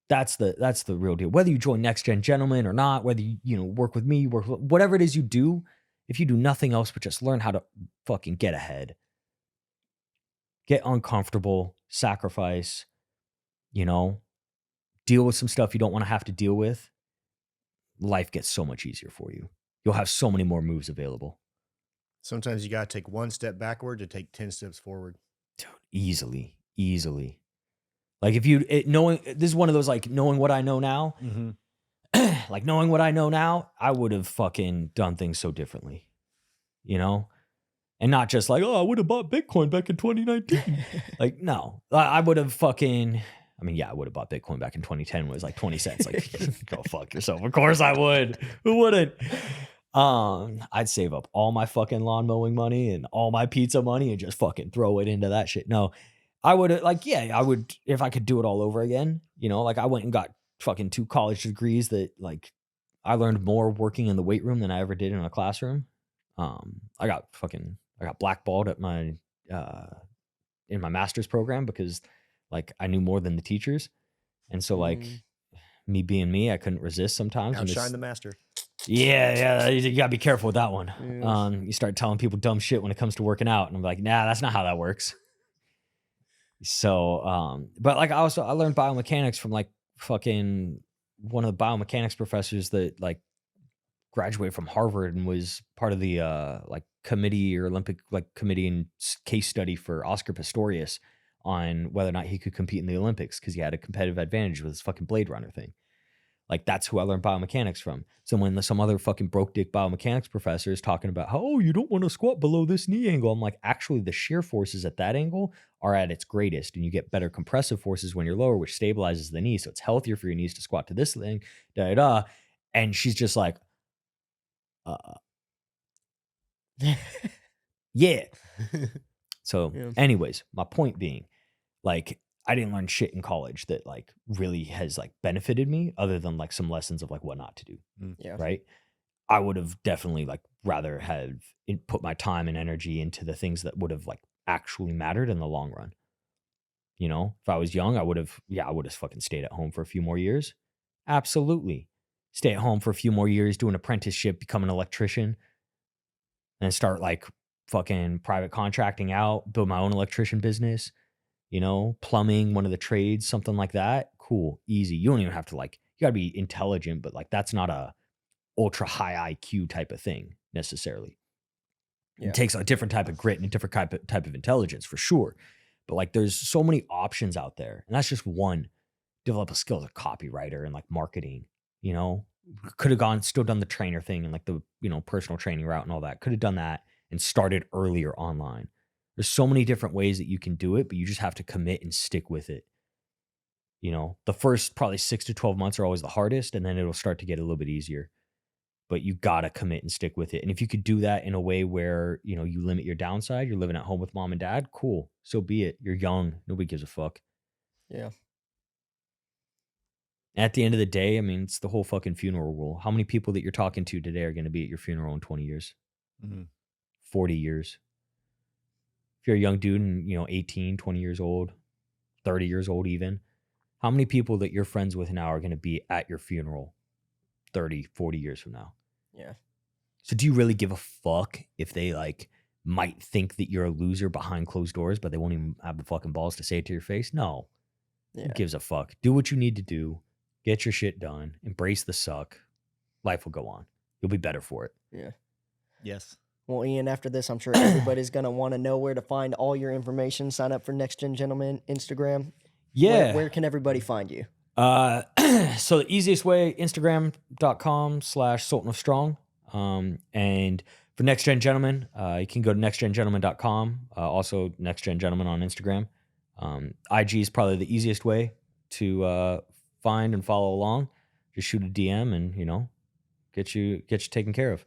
That's the real deal. Whether you join Next Gen Gentlemen or not, whether you work with me, whatever it is you do, if you do nothing else but just learn how to fucking get ahead, get uncomfortable, sacrifice, deal with some stuff you don't want to have to deal with, life gets so much easier for you. You'll have so many more moves available. Sometimes you got to take 1 step backward to take 10 steps forward. Dude, easily. Like this is one of those like knowing what I know now. Mm-hmm. Like knowing what I know now, I would have fucking done things so differently, and not just like, oh, I would have bought Bitcoin back in 2019. Like, no, I would have fucking, I would have bought Bitcoin back in 2010 when it was like 20 cents. Like, go fuck yourself. Of course I would. Who wouldn't? I'd save up all my fucking lawn mowing money and all my pizza money and just fucking throw it into that shit. No, I would I would, if I could do it all over again, like I went and got fucking 2 college degrees that like I learned more working in the weight room than I ever did in a classroom. I got blackballed at my, in my master's program because like I knew more than the teachers. And so like me being me, I couldn't resist sometimes. Outshine the master. Yeah. You gotta be careful with that one. You start telling people dumb shit when it comes to working out. And I'm like, nah, that's not how that works. So, but like I learned biomechanics from like fucking one of the biomechanics professors that like graduated from Harvard and was part of the like committee or Olympic like committee and case study for Oscar Pistorius on whether or not he could compete in the Olympics because he had a competitive advantage with his fucking Blade Runner thing. Like that's who I learned biomechanics from. So when some other fucking broke dick biomechanics professor is talking about how, oh, you don't want to squat below this knee angle, I'm like, actually the shear forces at that angle are at its greatest and you get better compressive forces when you're lower, which stabilizes the knee. So it's healthier for your knees to squat to this thing, And she's just like, yeah. So anyways, my point being, like, I didn't learn shit in college that like really has like benefited me other than like some lessons of like what not to do. Yeah. Right. I would have definitely like rather have put my time and energy into the things that would have like actually mattered in the long run. You know, if I was young, I would have fucking stayed at home for a few more years. Absolutely. Stay at home for a few more years, do an apprenticeship, become an electrician, and start like fucking private contracting out, build my own electrician business, you know, plumbing, one of the trades, something like that. Cool, easy. You don't even have to like, you gotta be intelligent, but like that's not a ultra high IQ type of thing necessarily. Yeah. It takes a different type of grit and a different type of intelligence for sure. But like there's so many options out there. And that's just one. Develop a skill as a copywriter and like marketing, you know, could have still done the trainer thing and like the, you know, personal training route and all that. Could have done that and started earlier online. There's so many different ways that you can do it, but you just have to commit and stick with it. You know, the first probably 6 to 12 months are always the hardest, and then it'll start to get a little bit easier. But you gotta commit and stick with it. And if you could do that in a way where, you know, you limit your downside, you're living at home with mom and dad, cool. So be it. You're young. Nobody gives a fuck. Yeah. At the end of the day, I mean, it's the whole fucking funeral rule. How many people that you're talking to today are going to be at your funeral in 20 years, 40 years? If you're a young dude and, you know, 18, 20 years old, 30 years old even, how many people that you're friends with now are going to be at your funeral 30, 40 years from now? Yeah. So do you really give a fuck if they like might think that you're a loser behind closed doors, but they won't even have the fucking balls to say it to your face? No. Yeah. Who gives a fuck? Do what you need to do. Get your shit done. Embrace the suck. Life will go on. You'll be better for it. Yeah. Yes. Well, Ian, after this, I'm sure everybody's going to want to know where to find all your information. Sign up for Next Gen Gentleman Instagram. Yeah. Where can everybody find you? So the easiest way, Instagram.com/Sultan of Strong. And for Next Gen Gentleman, you can go to nextgengentleman.com. Also Next Gen Gentleman on Instagram. IG is probably the easiest way to find and follow along. Just shoot a DM and, you know, get you taken care of.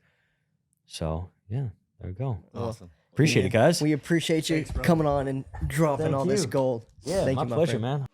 So yeah, there we go. Awesome. Appreciate it, guys. We appreciate you coming on and dropping all this gold. Yeah, Thank my you, pleasure, friend. man.